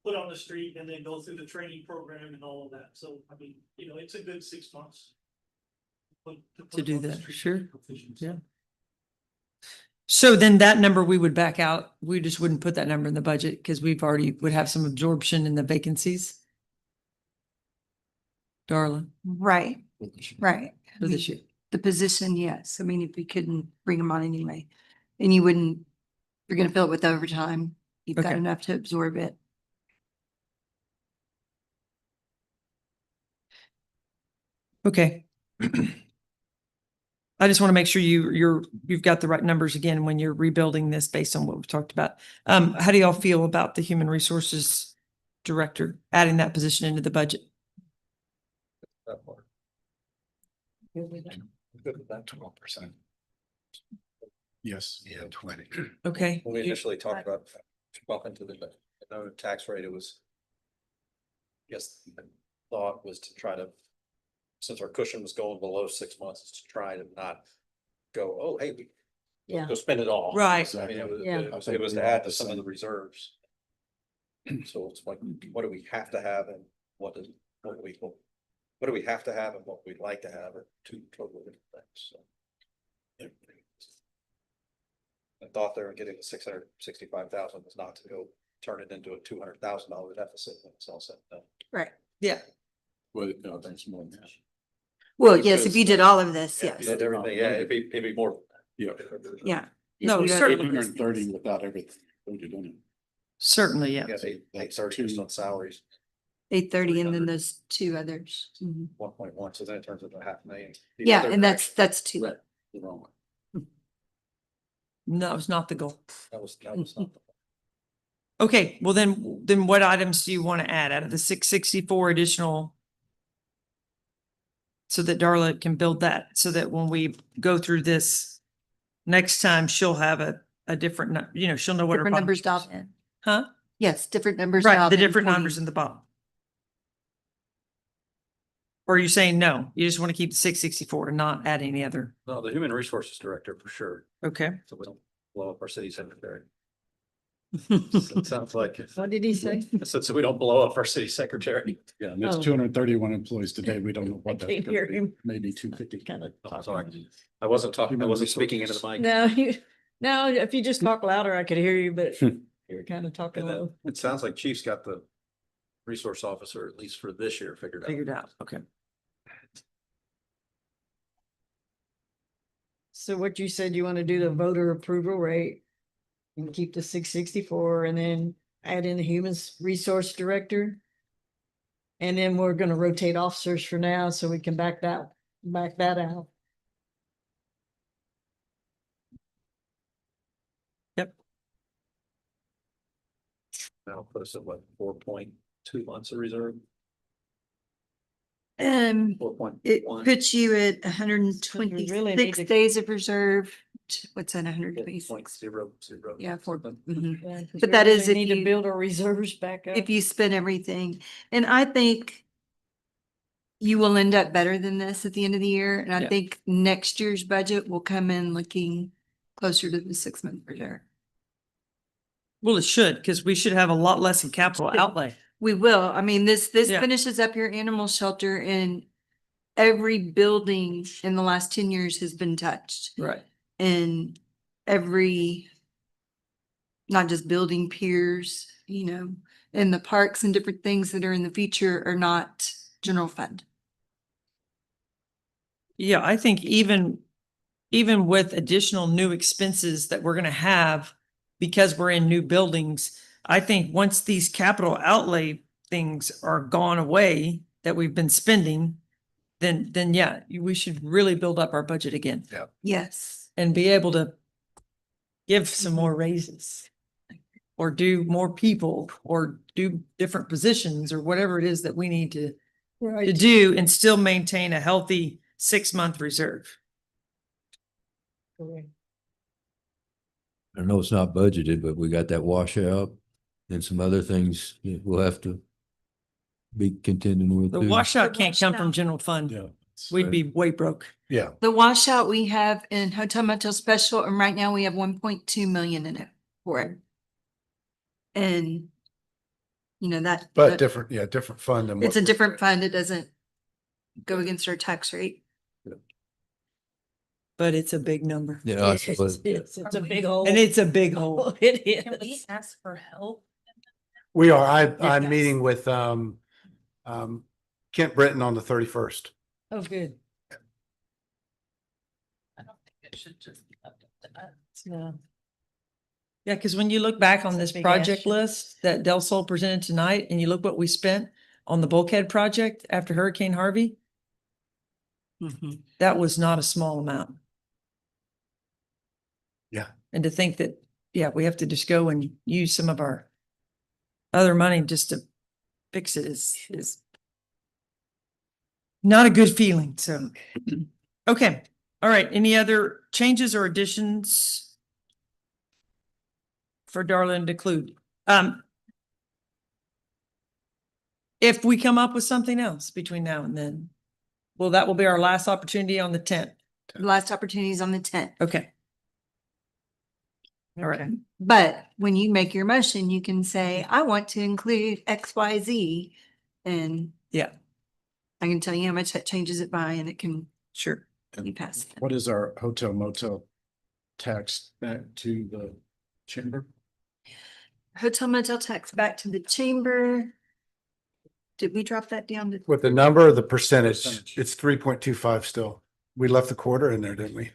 put on the street and then go through the training program and all of that. So, I mean, you know, it's a good 6 months. To do that, sure. Proficiency. Yeah. So then that number we would back out, we just wouldn't put that number in the budget because we've already would have some absorption in the vacancies. Darla, Right, right. for this year. The position, yes. I mean, if we couldn't bring them on anyway, and you wouldn't, you're gonna fill it with overtime, you've got Okay. enough to absorb it. Okay. I just want to make sure you've got the right numbers again when you're rebuilding this based on what we've talked about. How do y'all feel about the human resources director, adding that position into the budget? That part. Good with that 12%. Yes, yeah, 20. Okay. When we initially talked about bumping to the tax rate, it was. I guess the thought was to try to, since our cushion was going below 6 months, is to try to not go, oh, hey, we Yeah. go spend it all. Right. I mean, Yeah. it was to add to some of the reserves. So it's like, what do we have to have and what do we have to have and what we'd like to have are 2 totally different things, so. I thought they were getting the 665,000 was not to go turn it into a $200,000 deficit when it's all said and done. Right. Yeah. Well, no, thanks more than that. Well, yes, if you did all of this, Yeah, if yes. you did everything, yeah, it'd be more. Yeah. Yeah. If No, you had certainly. all of those things. without everything. What you're doing. Certainly, yeah. Yeah, eight thirty just on salaries, 830 and then those two others. Mhm. 1.1, so then it turns into $500,000. The Yeah, other and that's direction, too low. the wrong one. No, it's not the goal. That was not. Okay, well then what items do you want to add out of the 664 additional? So that Darla can build that, so that when we go through this next time, she'll have a different, she'll know what her. Different numbers bottom- dialed in. Huh? Yes, different numbers. Right, dialed the in different for you. numbers in the bottom. Or are you saying no? You just want to keep the 664 and not add any other? No, the human resources director for sure, Okay. so we don't blow up our city secretary. It sounds like. What did he say? So we don't blow up our city secretary. Yeah, and it's 231 employees today. We don't know what I can't hear him. maybe 250. Kind of. Oh, sorry. I wasn't talking, I wasn't speaking into the mic. No, if you just talk louder, I could hear you, but you were kind of talking And then low. it sounds like Chief's got the resource officer, at least for this year, figured out. Figured out, okay. So what you said, you want to do the voter approval rate and keep the 664 and then add in the human resource director. And then we're gonna rotate officers for now, so we can back that out. That'll put us at what, 4.2 months of reserve? It 4.1. puts you at hundred and really need 26 to- days of reserve. What's that, 126? 4.00. Yeah, something. Mhm. Yeah, 'cause But we that is really if need to you- build our reserves back up. If you spend everything. And I think you will end up better than this at the end of the year. And I Yeah. think next year's budget will come in looking closer to the 6-month reserve. Well, it should, because we should have a lot less in capital outlay. We will. I mean, this Yeah. finishes up your animal shelter and every building in the last 10 years has been touched. Right. And every, not just building piers, and the parks and different things that are in the future are not general fund. Yeah, I think even with additional new expenses that we're gonna have because we're in new buildings, I think once these capital outlay things are gone away that we've been spending, then yeah, we should really build up our budget again Yes. and be able to give some more raises or do more people or do different positions or whatever it is that we need to do and still maintain a healthy 6-month reserve. I know it's not budgeted, but we got that washout and some other things that we'll have to be contending with. The too. washout can't come from washout. general fund. Yeah. We'd be way broke. Yeah. The washout we have in Hotel Motel Special, and right now we have 1.2 million in it for it. And that. But that- different fund than. It's what a different fund. It doesn't go against our tax rate. But it's a big number. Yeah, It's a big hole. And it's a big hole. It Can we is. ask for help? We are. I'm guys. meeting with, Kent Britton on the 31st. Oh, good. I don't think it should just be up to that. No. Yeah, because when you look back on this Big project action. list that Del Sol presented tonight and you look what we spent on the bulkhead project after Hurricane Harvey, that was not a small amount. Yeah. And to think that, yeah, we have to just go and use some of our other money just to fix it is not a good feeling. So, okay. All right. Any other changes or additions for Darla to include? If we come up with something else between now and then, well, that will be our last opportunity on the 10th. Last opportunity is on the 10th. Okay. All right. But when you make your motion, you can say, I want to include X, Y, Z. And Yeah, I can tell you how much that changes it by and it can sure. be passed. What is our hotel motel tax back to the chamber? Hotel motel tax back to the chamber. Did we drop that down to? With the number or the percentage, it's 3.25 still. We left the quarter in there, didn't we?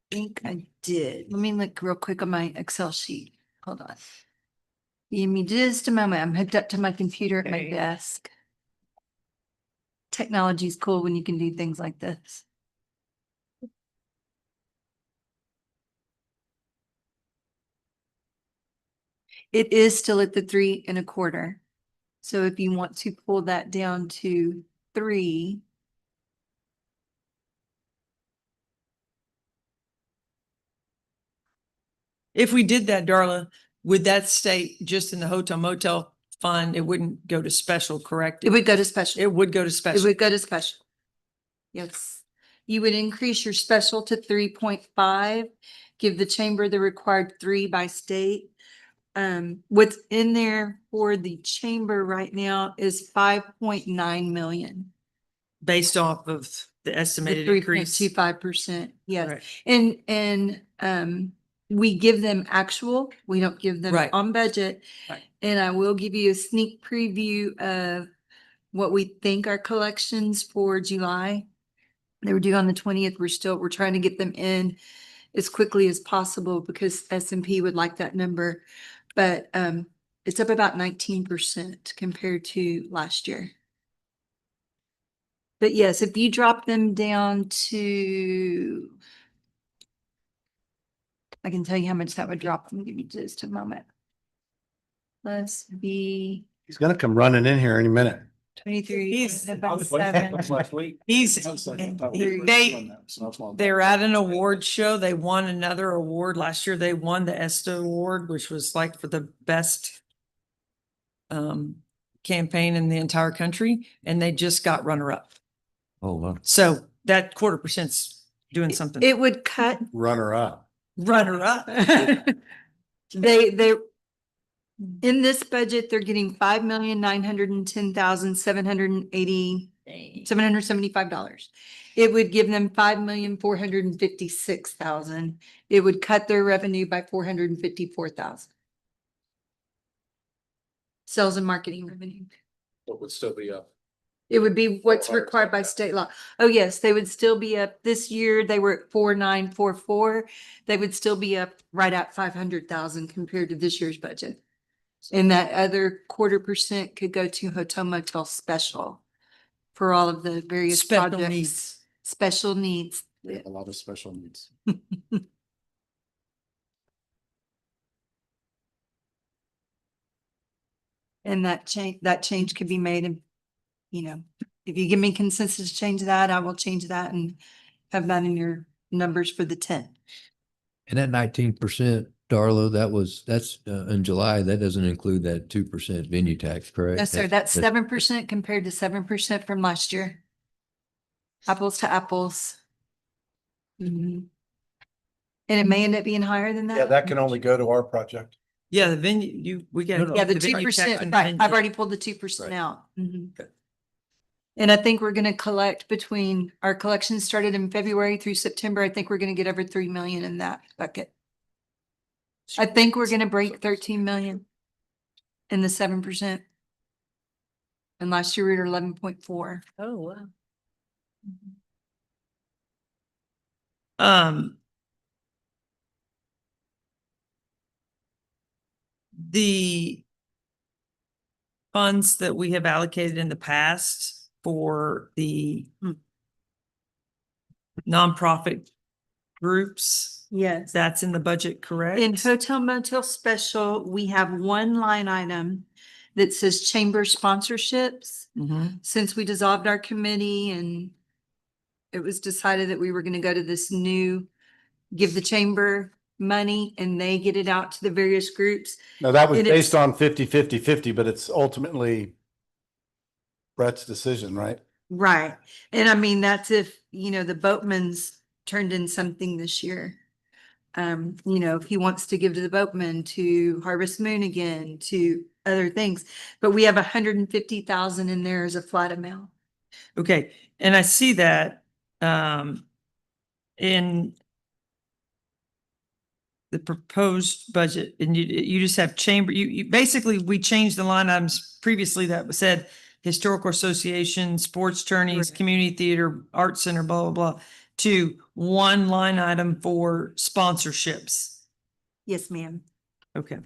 Think I did. Let me look real quick on my Excel sheet. Hold on. Give me just a moment. I'm hooked up to my computer at my Okay. desk. Technology's cool when you can do things like this. It is still at the 3.25. So if you want to pull that down to 3. If we did that, Darla, would that stay just in the hotel motel fund? It wouldn't go to special, correct? It would go to special. It would go to It special. would go to special. Yes. You would increase your special to 3.5, give the chamber the required 3 by state. What's in there for the chamber right now is 5.9 million. Based off of the The estimated increase. 3.25%, yes. Right. And we give them actual, we don't give them Right. on budget. Right. And I will give you a sneak preview of what we think our collections for July. They were due on the 20th. We're trying to get them in as quickly as possible because S&P would like that number. But it's up about 19% compared to last year. But yes, if you drop them down to, I can tell you how much that would drop them. Give me just a moment. Let's be He's gonna come running in here any minute. 23, He's- about 7. He's, they're at an award show. They won another award. Last year they won the ESTA award, which was like for the best campaign in the entire country. And they just got runner up. Oh, wow. So that 1/4%'s doing something. It would cut, Runner up. Runner up. they, in this budget, they're getting $5,910,775. It would give them $5,456,000. It would cut their revenue by $454,000. Sales and marketing revenue. What would still be up? It would be what's required by state law. Oh, yes, they would still be up. This year, they were at 4,944. They would still be up right at 500,000 compared to this year's budget. And that other 1/4% could go to hotel motel special for all of the various Special projects. needs. Special needs. We have a lot of special needs. And that change could be made and, if you give me consensus to change that, I will change that and have that in your numbers for the 10. And that 19%, Darla, that's in July. That doesn't include that 2% venue tax, correct? Yes, sir. That's 7% compared to 7% from last year. Apples to apples. Mhm. And it may end up being higher than that. Yeah, that can only go to our project. Yeah, the venue, we got. Yeah, the venue tax 2%, and right. venue- I've already pulled the 2% Right. out. Mhm. And I think we're gonna collect between, our collection started in February through September. I think we're gonna get over 3 million in that bucket. I think we're gonna break 13 million in the 7%. And last year we were at 11.4. Oh, wow. The funds that we have allocated in the past for the nonprofit groups, Yes. that's in the budget, correct? In hotel motel special, we have one line item that says chamber sponsorships. Mhm. Since we dissolved our committee and it was decided that we were gonna go to this new, give the chamber money and they get it out to the various groups. Now, that was And it's- based on 50, but it's ultimately Brett's decision, right? Right. And I mean, that's if, the boatman's turned in something this year. If he wants to give to the boatman, to Harvest Moon again, to other things, but we have 150,000 in there as a flat amount. Okay, and I see that in the proposed budget, and you just have chamber, you basically, we changed the line items previously that said historical association, sports tourneys, community theater, art center, blah, blah, blah, to one line item for sponsorships. Yes, ma'am. Okay.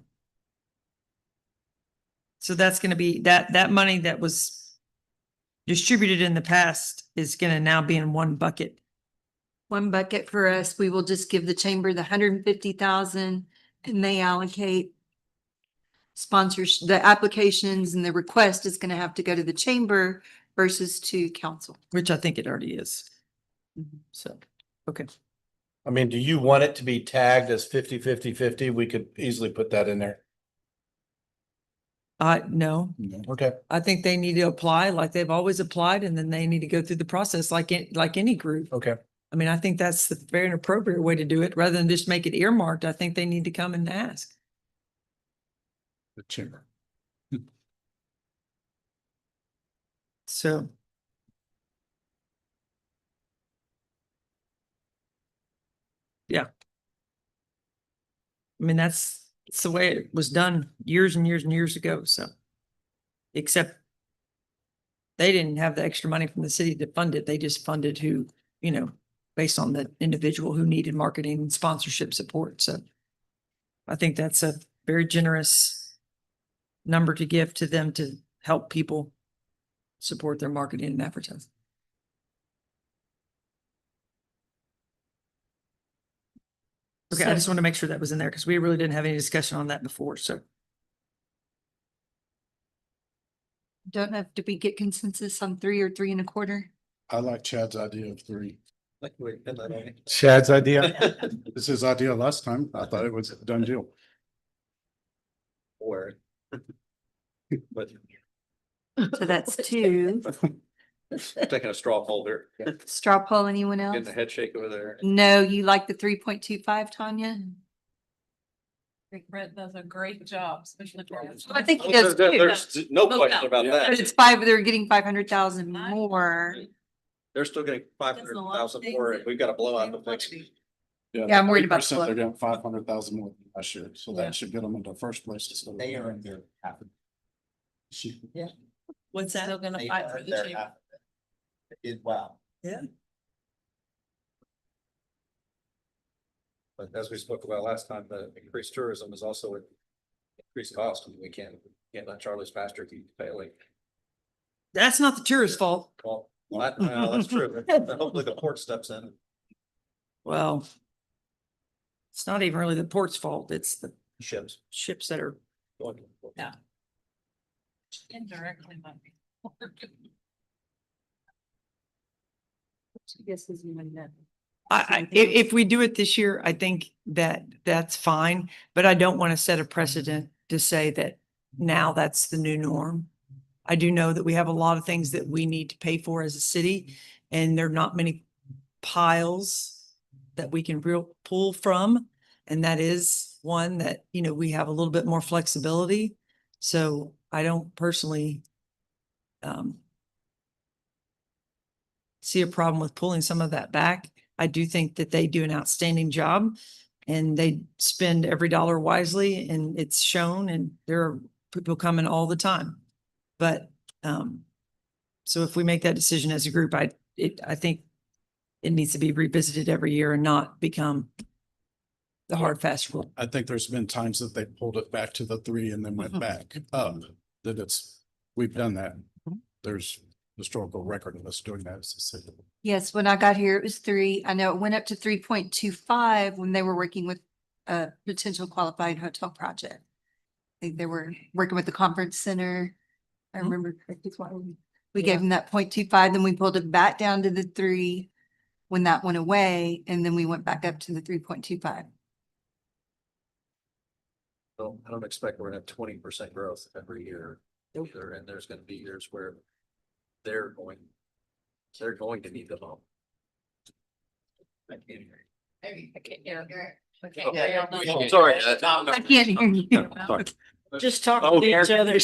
So that's gonna be, that money that was distributed in the past is gonna now be in one bucket. One bucket for us. We will just give the chamber the 150,000 and they allocate sponsors, the applications and the request is gonna have to go to the chamber versus to council. Which I think it already is. So, okay. I mean, do you want it to be tagged as 50-50-50? We could easily put that in there. No, Okay. I think they need to apply like they've always applied and then they need to go through the process like, like any group. Okay. I mean, I think that's the very appropriate way to do it rather than just make it earmarked. I think they need to come and ask. The chamber. So. Yeah. I mean, that's the way it was done years and years and years ago, so. Except they didn't have the extra money from the city to fund it. They just funded who, you know, based on the individual who needed marketing and sponsorship support, so. I think that's a very generous number to give to them to help people support their marketing and advertising. Okay, I just want to make sure that was in there because we really didn't have any discussion on that before, so. Don't know, did we get consensus on 3 or 3.25? I like Chad's idea of 3. Like, wait, and then- Chad's idea? This is his idea last time. I thought it was a done deal. Or. But So that's 2. taking a straw poll here, Straw poll, anyone else? getting the head shake over there. No, you like the 3.25, Tanya? I think Brett does a great job, especially. for us. I think he does too. There's no question about But that. it's 5, they're getting 500,000 more. They're still getting 500,000 more, and we've got to blow out the next. Yeah, I'm worried about 3%, flow. They're getting 500,000 more than last year, so Yeah. that should get them into first place. instead of- They are in their half. What's Still gonna They fight are for in the their chamber. half. It, wow. But as we spoke about last time, the increased tourism is also an increased cost. We can't let Charlie's Pasture keep failing. That's not the tourist's fault. Well, that's true. But hopefully the port steps in. Well, it's not even really the port's fault. It's the Ships. ships that are, going to the port. Yeah. Indirectly might be. if we do it this year, I think that that's fine, but I don't want to set a precedent to say that now that's the new norm. I do know that we have a lot of things that we need to pay for as a city, and there are not many piles that we can pull from. And that is one that, you know, we have a little bit more flexibility. So I don't personally see a problem with pulling some of that back. I do think that they do an outstanding job and they spend every dollar wisely, and it's shown, and there are people coming all the time. But so if we make that decision as a group, I think it needs to be revisited every year and not become the hard, fast rule. I think there's been times that they pulled it back to the 3 and then went back up, we've done that. There's historical record of us doing that as a city. Yes, when I got here, it was 3. I know it went up to 3.25 when they were working with a potential qualified hotel project. I think they were working with the conference center. I remember we gave them that 0.25, then we pulled it back down to the 3 when that went away, and then we went back up to the 3.25. So I don't expect we're gonna have 20% growth every year either, and there's gonna be years where they're going to need the bump. I can't hear you. I can't hear. Oh, sorry. I can't hear you. Sorry. Just talk Oh, to each other.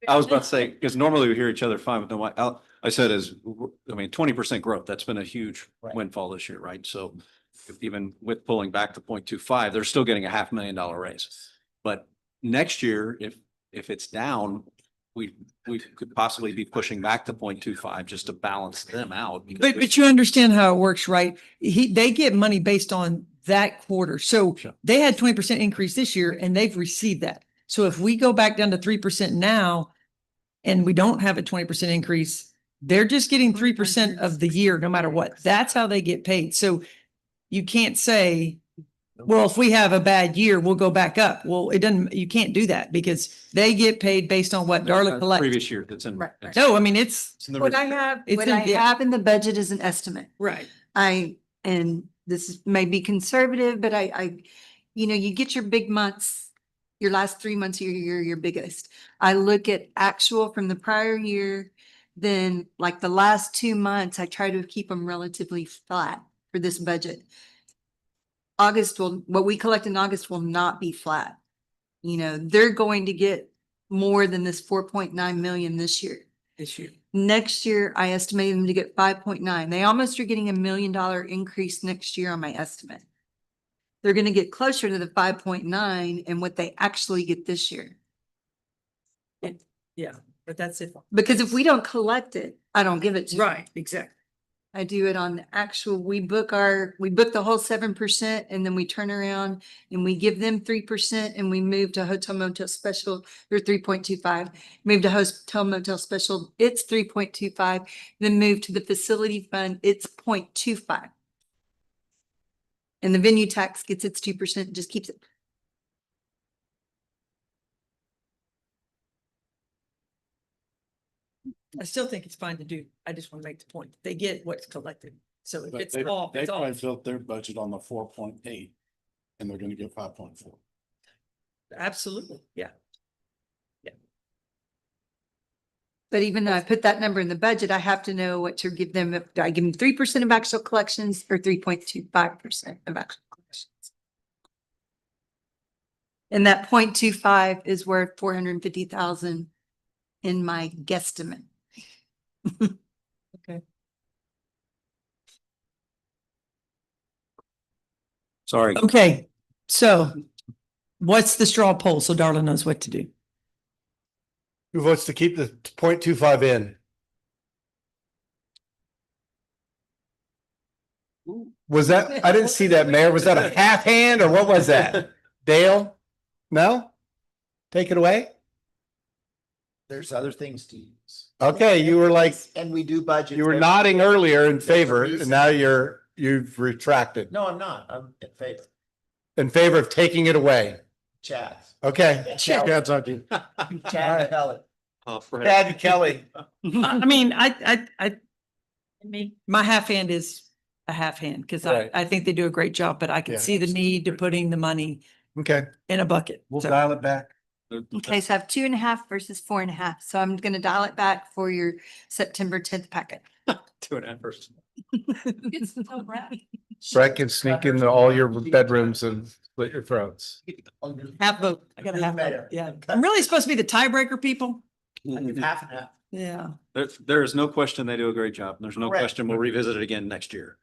I was about to say, because normally we hear each other fine, but no, I said 20% growth, that's been a huge windfall this year, right? So even with pulling back to 0.25, they're still getting a $500,000 raise. But next year, if it's down, we could possibly be pushing back to 0.25 just to balance them out. because But, we- but you understand how it works, right? They get money based on that quarter. So Sure. they had 20% increase this year and they've received that. So if we go back down to 3% now and we don't have a 20% increase, they're just getting 3% of the year, no matter what. That's how they get paid. So you can't say, well, if we have a bad year, we'll go back up. Well, it doesn't, you can't do that because they get paid based on what Darla collects. Previous year that's in. Right, that's- No, I mean, it's, it's in the What re- I have, It's what in- I yeah. have in the budget is an estimate. right. And this may be conservative, but you get your big months, your last 3 months of your year, your biggest. I look at actual from the prior year, then like the last 2 months, I try to keep them relatively flat for this budget. What we collect in August will not be flat. They're going to get more than this 4.9 million this year. This year. Next year, I estimate them to get 5.9. They almost are getting $1 million increase next year on my estimate. They're gonna get closer to the 5.9 and what they actually get this year. Yeah, but that's it. Because if we don't collect it, I don't give it to you. Right, exactly. I do it on the actual, we book the whole 7% and then we turn around and we give them 3% and we move to hotel motel special, they're 3.25. Move to hotel motel special, it's 3.25. Then move to the facility fund, it's 0.25. And the venue tax gets its 2%, just keeps it. I still think it's fine to do. I just want to make the point. They get what's collected. So if But it's they, off, they it's probably off. built their budget on the 4.8 and they're gonna get 5.4. Absolutely, yeah. But even though I put that number in the budget, I have to know what to give them. Do I give them 3% of actual collections or 3.25% of actual collections? And that 0.25 is worth 450,000 in my guesstimate. Sorry. Okay, so what's the straw poll? So Darla knows what to do. Who votes to keep the 0.25 in? Was that, I didn't see that, Mayor. Was that a half hand or what was that? Dale? No? Take it away? There's other things to use. Okay, you were like, And we do budget. you were nodding earlier in favor and now you've retracted. No, I'm not. I'm in favor. In favor of taking it away. Chad. Okay. Chad. Chad's on you. Chad Kelly. Fred. Chad Kelly. I mean, I mean, my half hand is a half hand because Right. I think they do a great job, but I can Yeah. see the need to putting the money Okay, in a bucket. we'll So- dial it back. Okay, so I have 2.5 versus 4.5. So I'm gonna dial it back for your September 10th packet. 2.5 versus. It's so rad. Brett can sneak into all your bedrooms and split your throats. Half vote. I got a half vote. Yeah. I'm really supposed to be the tiebreaker, people. Half and half. Yeah. There is no question they do a great job. There's no Correct. question we'll revisit it again next year,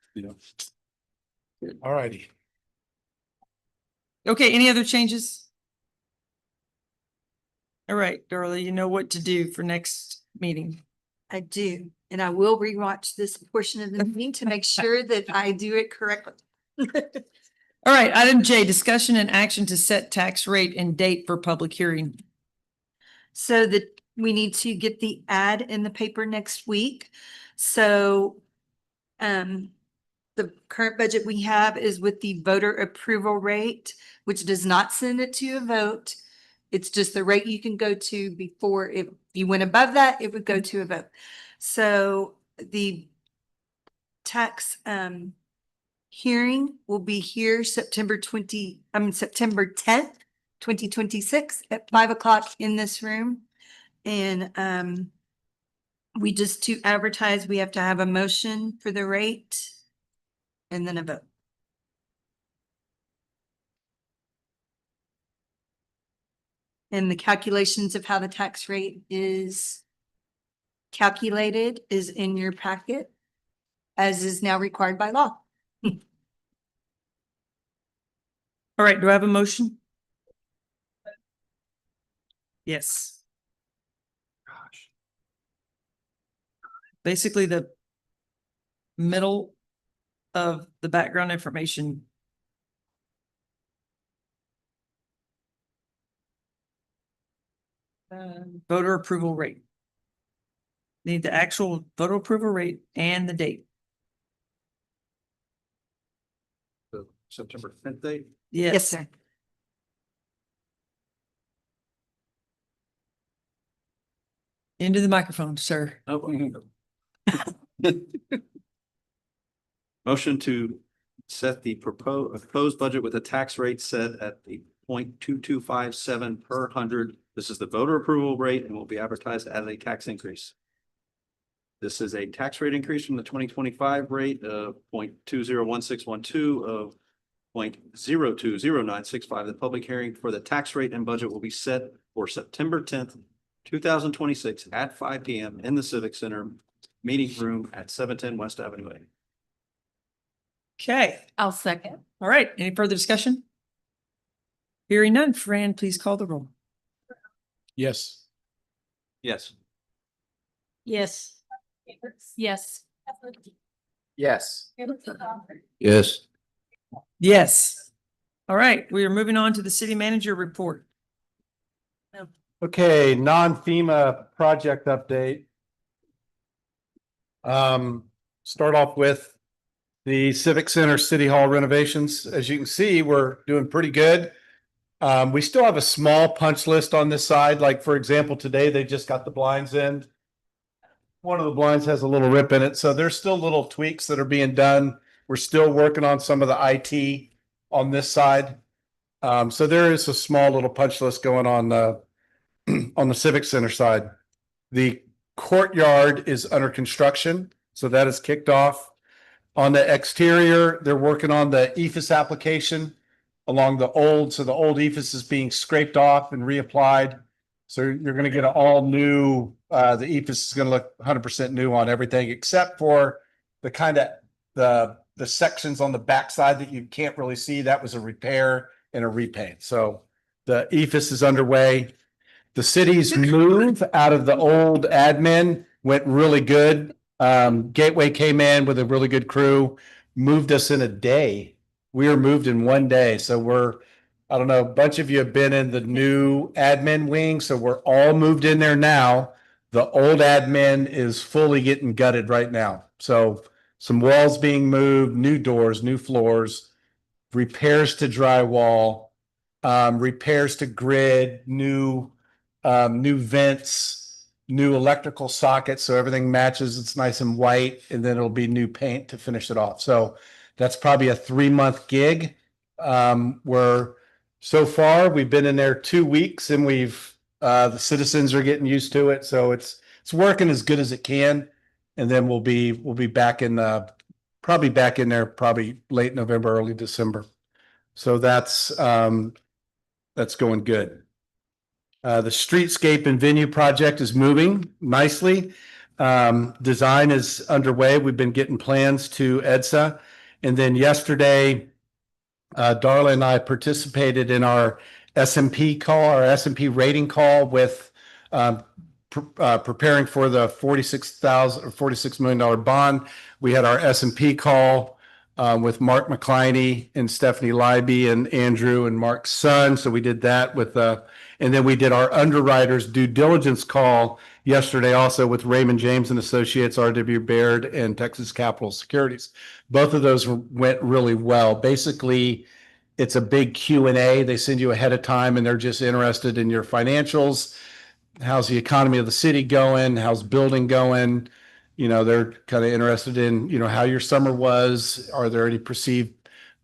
All righty. Okay, any other changes? All right, Darla, you know what to do for next meeting. I do, and I will rewatch this portion of the meeting to make sure that I do it correctly. All right, item J, discussion and action to set tax rate and date for public hearing. So that we need to get the ad in the paper next week. So the current budget we have is with the voter approval rate, which does not send it to a vote. It's just the rate you can go to before, if you went above that, it would go to a vote. So the tax hearing will be here September 10th, 2026 at 5 o'clock in this room. And we just to advertise, we have to have a motion for the rate and then a vote. And the calculations of how the tax rate is calculated is in your packet, as is now required by law. All right, do I have a motion? Yes. basically the middle of the background information. Voter approval rate. Need the actual voter approval rate and the date. The September 10th date. Yes, sir. Into the microphone, sir. Motion to set the proposed budget with a tax rate set at the 0.2257 per hundred. This is the voter approval rate and will be advertised as a tax increase. This is a tax rate increase from the 2025 rate of 0.201612 of 0.020965. The public hearing for the tax rate and budget will be set for September 10th, 2026 at 5 p.m. in the Civic Center meeting room at 710 West Avenue A. Okay, I'll second. all right. Any further discussion? Hearing none, Fran, please call the roll. Yes. Yes. Yes. Yes. Yes. Yes. Yes. All right, we are moving on to the city manager report. Okay, non-FEMA project update. Start off with the Civic Center City Hall renovations. As you can see, we're doing pretty good. We still have a small punch list on this side. Like, for example, today they just got the blinds in. One of the blinds has a little rip in it, so there's still little tweaks that are being done. We're still working on some of the IT on this side. So there is a small little punch list going on the Civic Center side. The courtyard is under construction, so that is kicked off. On the exterior, they're working on the EFS application along the old, so the old EFS is being scraped off and reapplied. So you're going to get an all new, the EFS is going to look 100% new on everything except for the kind of the sections on the backside that you can't really see. That was a repair and a repaint. So the EFS is underway. The city's move out of the old admin went really good. Gateway came in with a really good crew, moved us in a day. We were moved in one day. So I don't know, a bunch of you have been in the new admin wing. So we're all moved in there now. The old admin is fully getting gutted right now. So some walls being moved, new doors, new floors, repairs to drywall, repairs to grid, new vents, new electrical sockets. So everything matches. It's nice and white, and then it'll be new paint to finish it off. So that's probably a 3-month gig. Where so far we've been in there 2 weeks and the citizens are getting used to it. So it's working as good as it can. And then we'll be back in probably back in there probably late November, early December. So that's going good. The streetscape and venue project is moving nicely. Design is underway. We've been getting plans to EDSA. And then yesterday, Darla and I participated in our S&P call, our S&P rating call with preparing for the $46 million bond. We had our S&P call with Mark McCliney and Stephanie Leiby and Andrew and Mark's son. So we did that and then we did our underwriters due diligence call yesterday also with Raymond James and Associates, R.W. Baird, and Texas Capital Securities. Both of those went really well. Basically, it's a big Q&A. They send you ahead of time and they're just interested in your financials. How's the economy of the city going? How's building going? They're kind of interested in, how your summer was. Are there any perceived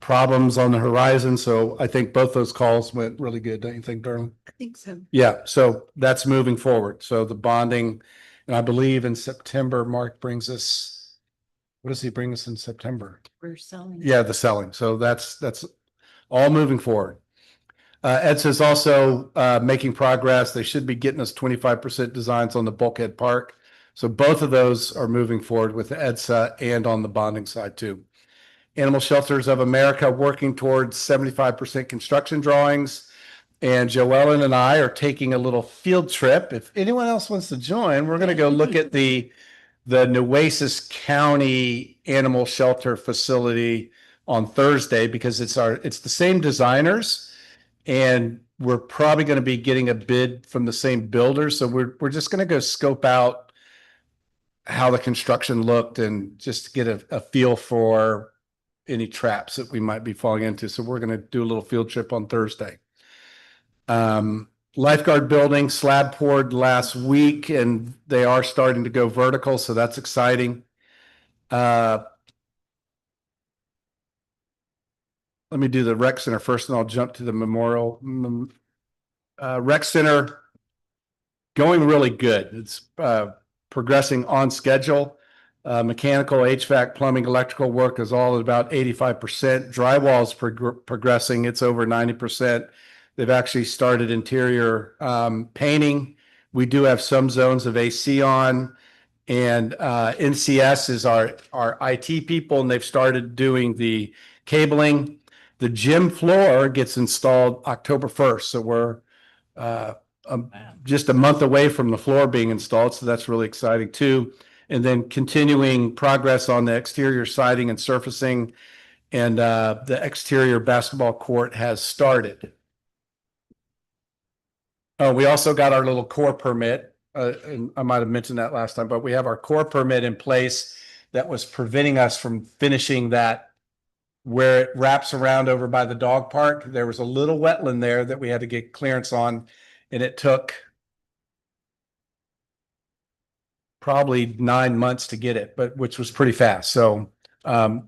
problems on the horizon? So I think both those calls went really good. Don't you think, Darla? I think so. Yeah. So that's moving forward. So the bonding, and I believe in September, Mark brings us, what does he bring us in September? We're selling. Yeah, the selling. So that's all moving forward. EDSA is also making progress. They should be getting us 25% designs on the Bulkhead Park. So both of those are moving forward with EDSA and on the bonding side too. Animal Shelters of America working towards 75% construction drawings. And Joellen and I are taking a little field trip. If anyone else wants to join, we're going to go look at the the Nueces County Animal Shelter Facility on Thursday because it's the same designers. And we're probably going to be getting a bid from the same builder. So we're just going to go scope out how the construction looked and just get a feel for any traps that we might be falling into. So we're going to do a little field trip on Thursday. Lifeguard building slab poured last week and they are starting to go vertical. So that's exciting. Let me do the rec center first and I'll jump to the memorial. Rec center going really good. It's progressing on schedule. Mechanical, HVAC, plumbing, electrical work is all at about 85%. Drywall is progressing. It's over 90%. They've actually started interior painting. We do have some zones of AC on, and NCS is our IT people, and they've started doing the cabling. The gym floor gets installed October 1st, so we're just a month away from the floor being installed, so that's really exciting too. And then continuing progress on the exterior siding and surfacing, and the exterior basketball court has started. Oh, we also got our little core permit, and I might have mentioned that last time, but we have our core permit in place that was preventing us from finishing that where it wraps around over by the dog park. There was a little wetland there that we had to get clearance on, and it took probably 9 months to get it, but which was pretty fast. So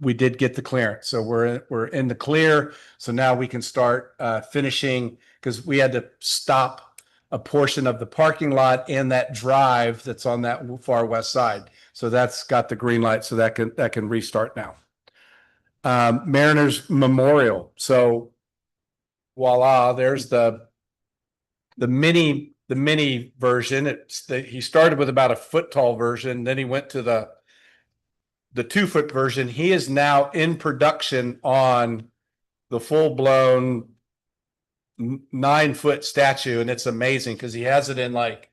we did get the clearance. So we're in the clear. So now we can start finishing, because we had to stop a portion of the parking lot and that drive that's on that far west side. So that's got the green light, so that can restart now. Mariners Memorial. So voila, there's the mini version. He started with about a foot tall version, then he went to the 2 foot version. He is now in production on the full blown 9 foot statue, and it's amazing because he has it in, like,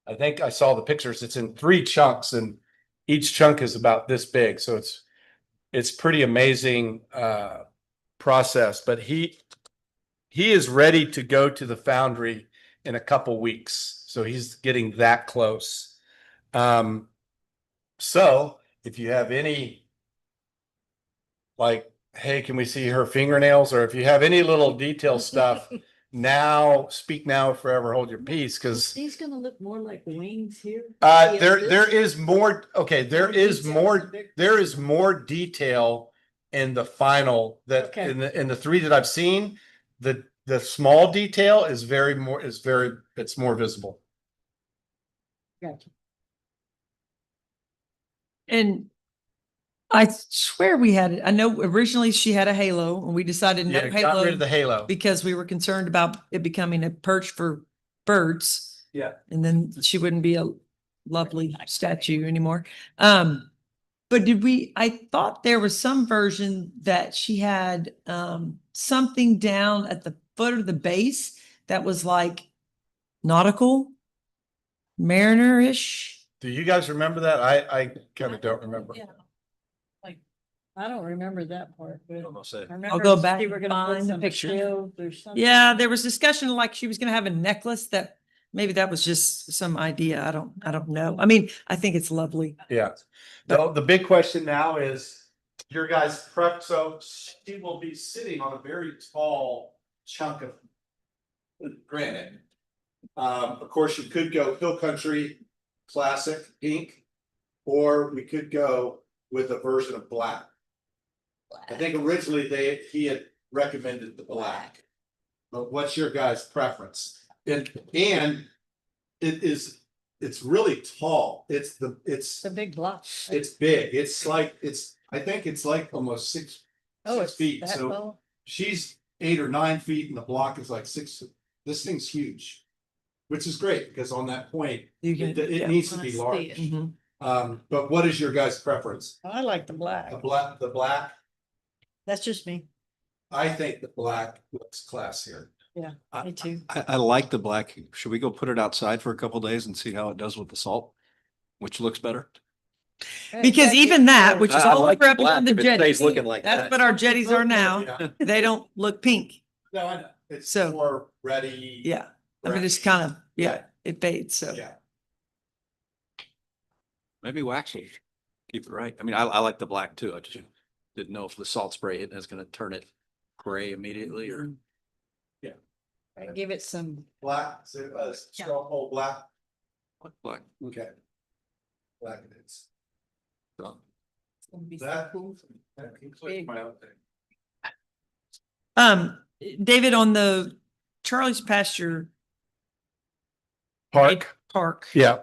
I think I saw the pictures, it's in 3 chunks and each chunk is about this big. So it's pretty amazing process, but he is ready to go to the foundry in a couple weeks. So he's getting that close. So if you have any, like, hey, can we see her fingernails? Or if you have any little detail stuff, now, speak now, or forever hold your peace, because He's gonna look more like wings here. there is more. Okay, there is more detail in the final that Okay. in the 3 that I've seen. The small detail is it's more visible. Gotcha. And I swear we had it. I know originally she had a halo and we decided no Yeah, got rid of the halo halo. because we were concerned about it becoming a perch for birds. Yeah. And then she wouldn't be a lovely statue anymore. But I thought there was some version that she had something down at the foot of the base that was like nautical, mariner-ish. Do you guys remember that? I kind of don't remember. Yeah. I don't remember that part, but Almost said. I remember go back they and were gonna put find the some picture. shield or something. Yeah, there was discussion like she was gonna have a necklace that maybe that was just some idea. I don't know. I mean, I think it's lovely. Yeah. The big question now is your guys' prep. So she will be sitting on a very tall chunk of granite. Of course, you could go Hill Country Classic Pink, or we could go with a version of black. I think originally he had recommended the black. But what's your guys' preference? And it's really tall. It's It's a big block. it's big. I think it's like almost 6 Oh, 6 it's feet. that So low? she's 8 or 9 feet and the block is like 6. This thing's huge, which is great because on that point, You can, it yeah. needs to I be see large. it. Mhm. But what is your guys' preference? I like the black. The black? That's just me. I think the black looks classier. Me too. I like the black. Should we go put it outside for a couple days and see how it does with the salt? Which looks better? Because even that, which is I all like over up black on the if it stays jetties, looking like that's that. what our jetties are now. Yeah. They don't look pink. No, I know. It's So- more ready. Yeah. I mean, it's kind of, yeah, it fades, so. Yeah. Maybe wax it. Keep it right. I mean, I like the black too. I just didn't know if the salt spray hitting is gonna turn it gray immediately or. Give it some. Black, straw pole black. Black. Okay. Black it is. So, That. David, on the Charlie's Pasture Park, Park. yeah.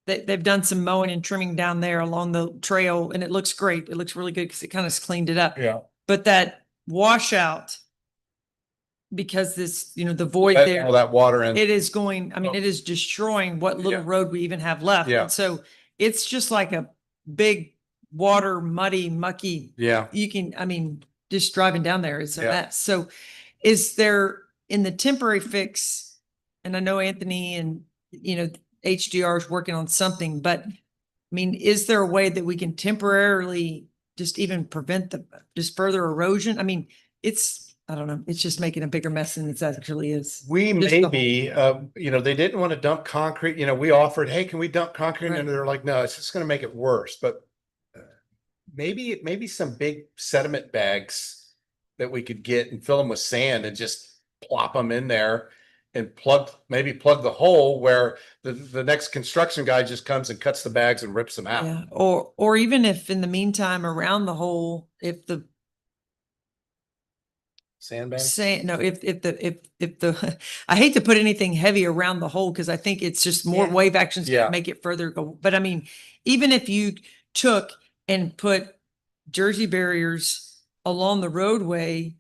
They've done some mowing and trimming down there along the trail and it looks great. It looks really good because it kind of cleaned it up. Yeah. But that washout, because this, the void All there, that water in. it is going, I mean, it is destroying what little Yeah. road we even have left. Yeah. And so it's just like a big water, muddy, mucky, Yeah. just driving down there is a Yeah. mess. So is there in the temporary fix, and I know Anthony and, HDR is working on something, but is there a way that we can temporarily just even prevent just further erosion? I don't know, it's just making a bigger mess than it actually is. We Just the maybe, they didn't want to dump concrete, we offered, hey, can we dump concrete? Right. And they're like, no, it's just gonna make it worse, but maybe some big sediment bags that we could get and fill them with sand and just plop them in there and plug the hole where the next construction guy just comes and cuts the bags and rips them out. Yeah, or even if in the meantime around the hole, if the Sandbags? if the I hate to put anything heavy around the hole because I think it's just more Yeah. wave actions Yeah. can make it further go. But even if you took and put Jersey barriers along the roadway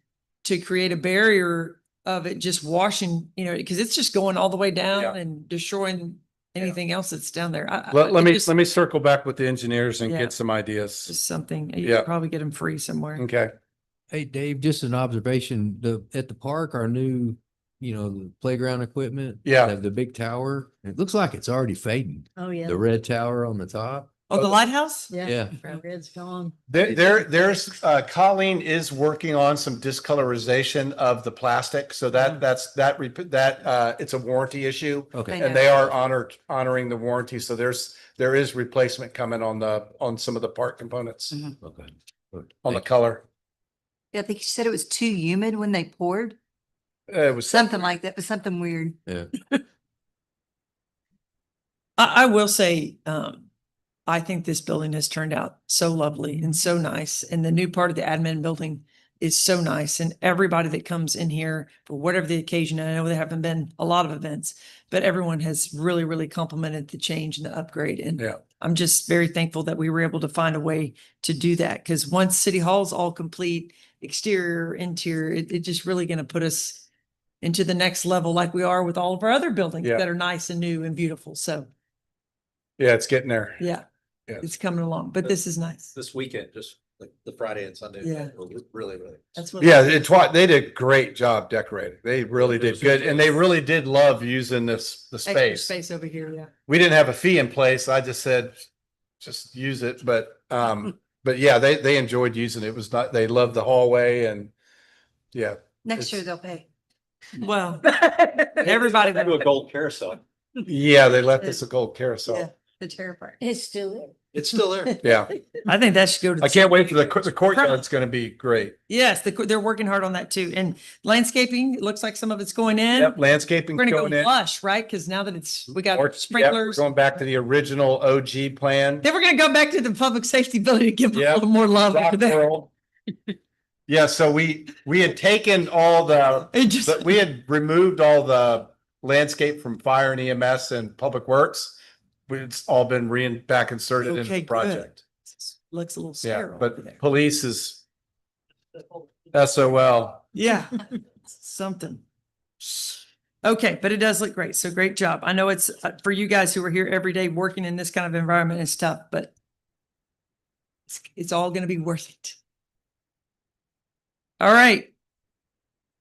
to create a barrier of it just washing, because it's just going all the way down Yeah. and destroying anything else that's down there. Let it just- me circle back with the engineers and Yeah. get some ideas. Just something, you Yeah. could probably get them free somewhere. Okay. Hey, Dave, just an observation, at the park, our new, the playground equipment. Yeah. The big tower, it looks like it's already fading. Oh, yeah. The red tower on the top. Oh, the lighthouse? Yeah. Red's gone. There's Colleen is working on some discolorization of the plastic. So it's a warranty issue. Okay. I And they are honoring the warranty. So there is replacement coming on some of the part components, Okay. on the color. Yeah, I think you said it was too humid when they poured, It was something like that, it was something weird. Yeah. I will say, I think this building has turned out so lovely and so nice. And the new part of the admin building is so nice. And everybody that comes in here for whatever the occasion, and I know there haven't been a lot of events, but everyone has really, really complimented the change and the upgrade. And Yeah. I'm just very thankful that we were able to find a way to do that. Because once City Hall's all complete, exterior, interior, it's just really going to put us into the next level like we are with all of our other buildings Yeah. that are nice and new and beautiful. So Yeah, it's getting there. yeah, Yeah. it's coming along, but this is nice. This weekend, just like the Friday and Sunday. Yeah. were Really. That's what. Yeah, they did a great job decorating. They really did good. And they really did love using the Extra space. space over here, yeah. We didn't have a fee in place. I just said, just use it. But yeah, they enjoyed using it. It was not, they loved the hallway and yeah. Next year It's- they'll pay. Well, everybody, Do a gold carousel. Yeah, they left us a gold Yeah, carousel. the chair part. It's still there. It's still there. Yeah. I think that should go to. I can't wait for the courtyard's gonna be great. Yes, they're working hard on that too. And landscaping, it looks like some of it's going in. Yep, landscaping We're gonna going go in. lush, right? Because now that we got Or- yep, we're sprinklers. Going back to the original OG plan. Then we're gonna go back to the public safety building to give them a Yep. little more love over Rock there. World. Yeah, so we had taken all It just- but we had removed all the landscape from fire and EMS and public works. It's all been back inserted into Okay, the good. project. Looks a little Yeah, sterile over but there. police is SOL. Yeah, something. Okay, but it does look great. So great job. I know it's for you guys who are here every day working in this kind of environment, it's tough, but it's all going to be worth it. All right.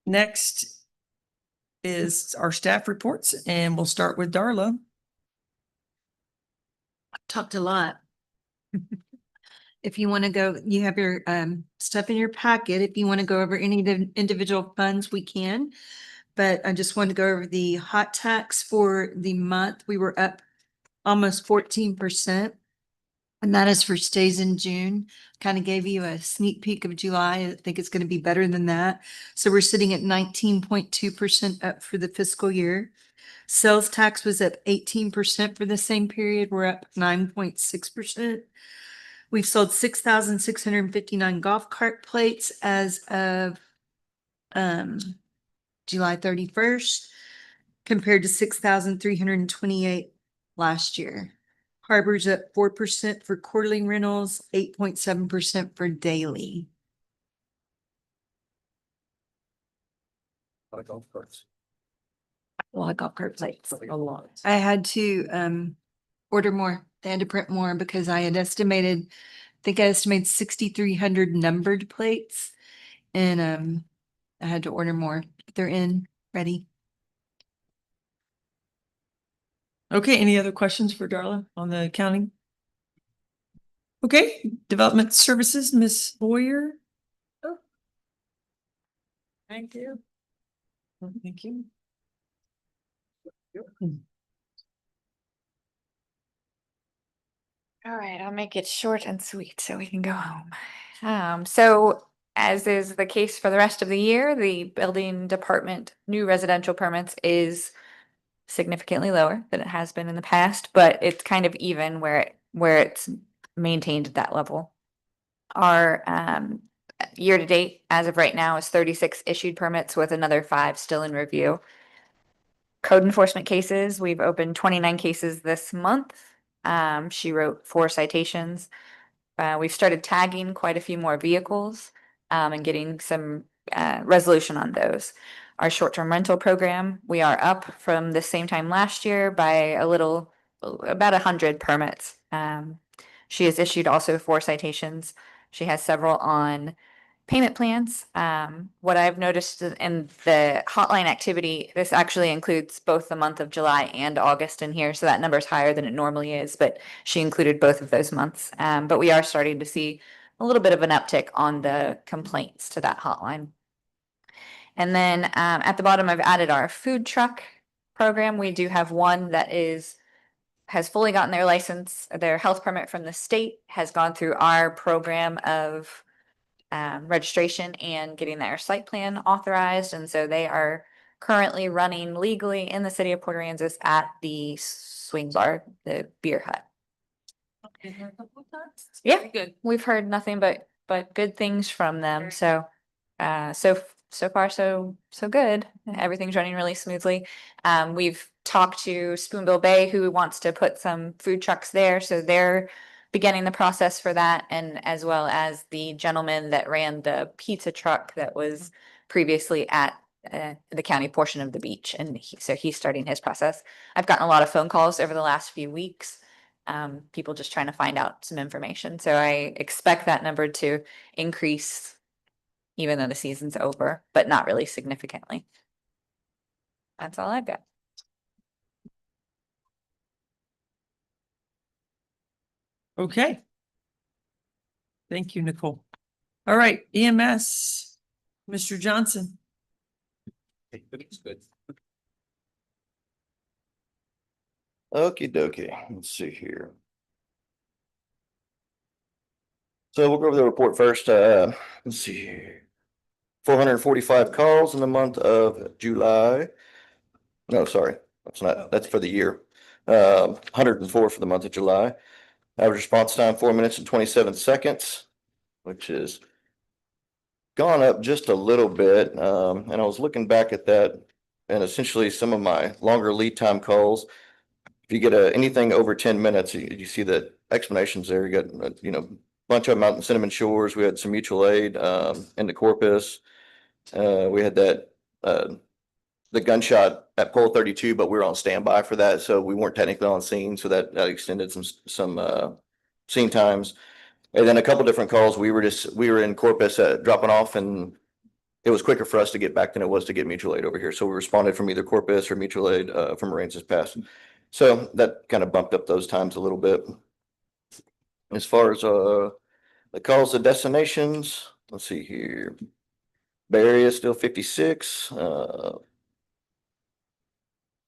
Next is our staff reports and we'll start with Darla. Talked a lot. If you want to go, you have your stuff in your packet. If you want to go over any of the individual funds, we can. But I just wanted to go over the hot tax for the month. We were up almost 14%. And that is for stays in June. Kind of gave you a sneak peek of July. I think it's going to be better than that. So we're sitting at 19.2% up for the fiscal year. Sales tax was up 18% for the same period. We're up 9.6%. We've sold 6,659 golf cart plates as of July 31st, compared to 6,328 last year. Harbor's up 4% for quarterly rentals, 8.7% for daily. Like golf carts. A lot of golf cart plates. A lot. I had to order more. They had to print more because I had estimated, I think I estimated 6,300 numbered plates. And I had to order more. They're in, ready. Okay, any other questions for Darla on the accounting? Okay, development services, Ms. Boyer. Thank you. Thank you. All right, I'll make it short and sweet so we can go home. So as is the case for the rest of the year, the building department new residential permits is significantly lower than it has been in the past, but it's kind of even where it's maintained at that level. Our year to date, as of right now, is 36 issued permits with another 5 still in review. Code enforcement cases, we've opened 29 cases this month. She wrote 4 citations. We've started tagging quite a few more vehicles and getting some resolution on those. Our short-term rental program, we are up from the same time last year by about 100 permits. She has issued also 4 citations. She has several on payment plans. What I've noticed in the hotline activity, this actually includes both the month of July and August in here, so that number is higher than it normally is, but she included both of those months. But we are starting to see a little bit of an uptick on the complaints to that hotline. And then at the bottom, I've added our food truck program. We do have one that has fully gotten their license, their health permit from the state, has gone through our program of registration and getting their site plan authorized. And so they are currently running legally in the city of Port Aransas at the swing bar, the beer hut. Yeah, Good. we've heard nothing but good things from them. So so far so good. Everything's running really smoothly. We've talked to Spoonbill Bay, who wants to put some food trucks there, so they're beginning the process for that, and as well as the gentleman that ran the pizza truck that was previously at the county portion of the beach, and so he's starting his process. I've gotten a lot of phone calls over the last few weeks. People just trying to find out some information. So I expect that number to increase even though the season's over, but not really significantly. That's all I've got. Okay. Thank you, Nicole. All right, EMS, Mr. Johnson. It's good. Okie dokie, let's see here. So we'll go over the report first. Let's see here. 445 calls in the month of July. No, sorry, that's for the year. 104 for the month of July. Average response time, 4 minutes and 27 seconds, which is gone up just a little bit. And I was looking back at that, and essentially some of my longer lead time calls, if you get anything over 10 minutes, you see the explanations there. You got, bunch of them out in Cinnamon Shores. We had some mutual aid in the Corpus. We had that the gunshot at pole 32, but we were on standby for that, so we weren't technically on scene. So that extended some scene times. And then a couple different calls. We were in Corpus dropping off, and it was quicker for us to get back than it was to get mutual aid over here. So we responded from either Corpus or mutual aid from Aransas Pass. So that kind of bumped up those times a little bit. As far as the calls to destinations, let's see here. Bay Area is still 56, and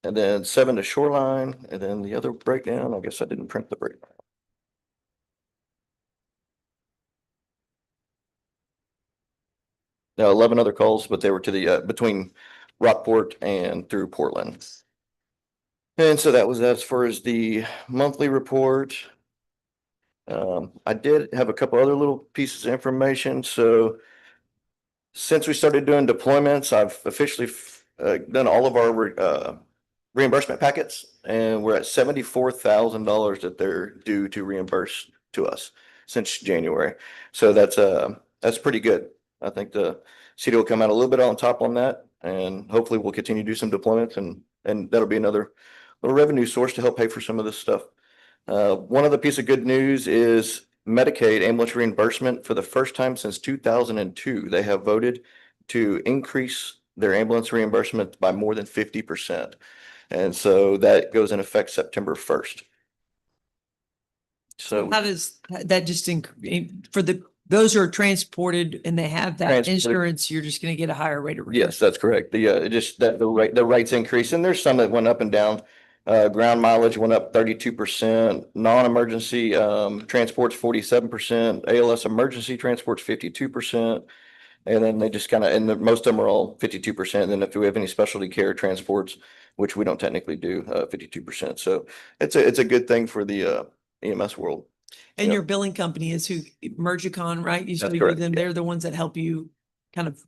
then 7 to Shoreline, and then the other breakdown, I guess I didn't print the breakdown. Now 11 other calls, but they were to the between Rockport and through Portland. And so that was as far as the monthly report. I did have a couple other little pieces of information. So since we started doing deployments, I've officially done all of our reimbursement packets, and we're at $74,000 that they're due to reimburse to us since January. So that's pretty good. I think the city will come out a little bit on top on that, and hopefully we'll continue to do some deployments, and that'll be another little revenue source to help pay for some of this stuff. One other piece of good news is Medicaid ambulance reimbursement. For the first time since 2002, they have voted to increase their ambulance reimbursement by more than 50%. And so that goes in effect September 1st. So How does that just for those who are transported and they have that Transported. insurance, you're just going to get a higher rate of reimbursement? yes, that's correct. Just that the rates increase, and there's some that went up and down. Ground mileage went up 32%, non-emergency transports 47%, ALS emergency transports 52%. And then they just kind of, and most of them are all 52%. And then if we have any specialty care transports, which we don't technically do, 52%. So it's a good thing for the EMS world. And Yeah. your billing company is who, Mergicon, right? You That's study correct, them. yeah. They're the ones that help you kind of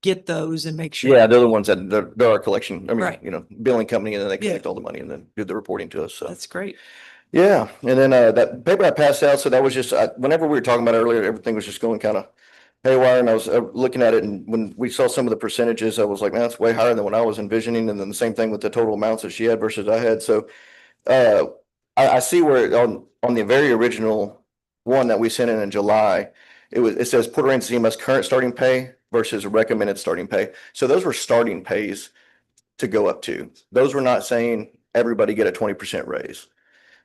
get those and make sure. Yeah, they're the ones that they're our collection. I mean, Right. billing company, and then they Yeah. collect all the money and then do the reporting to us. So. That's great. Yeah, and then that paper I passed out, so that was just, whenever we were talking about it earlier, everything was just going kind of haywire, and I was looking at it, and when we saw some of the percentages, I was like, man, that's way higher than what I was envisioning, and then the same thing with the total amounts that she had versus I had, so I see where on the very original one that we sent in July, it says Port Aransas EMS current starting pay versus recommended starting pay, so those were starting pays to go up to. Those were not saying everybody get a 20% raise.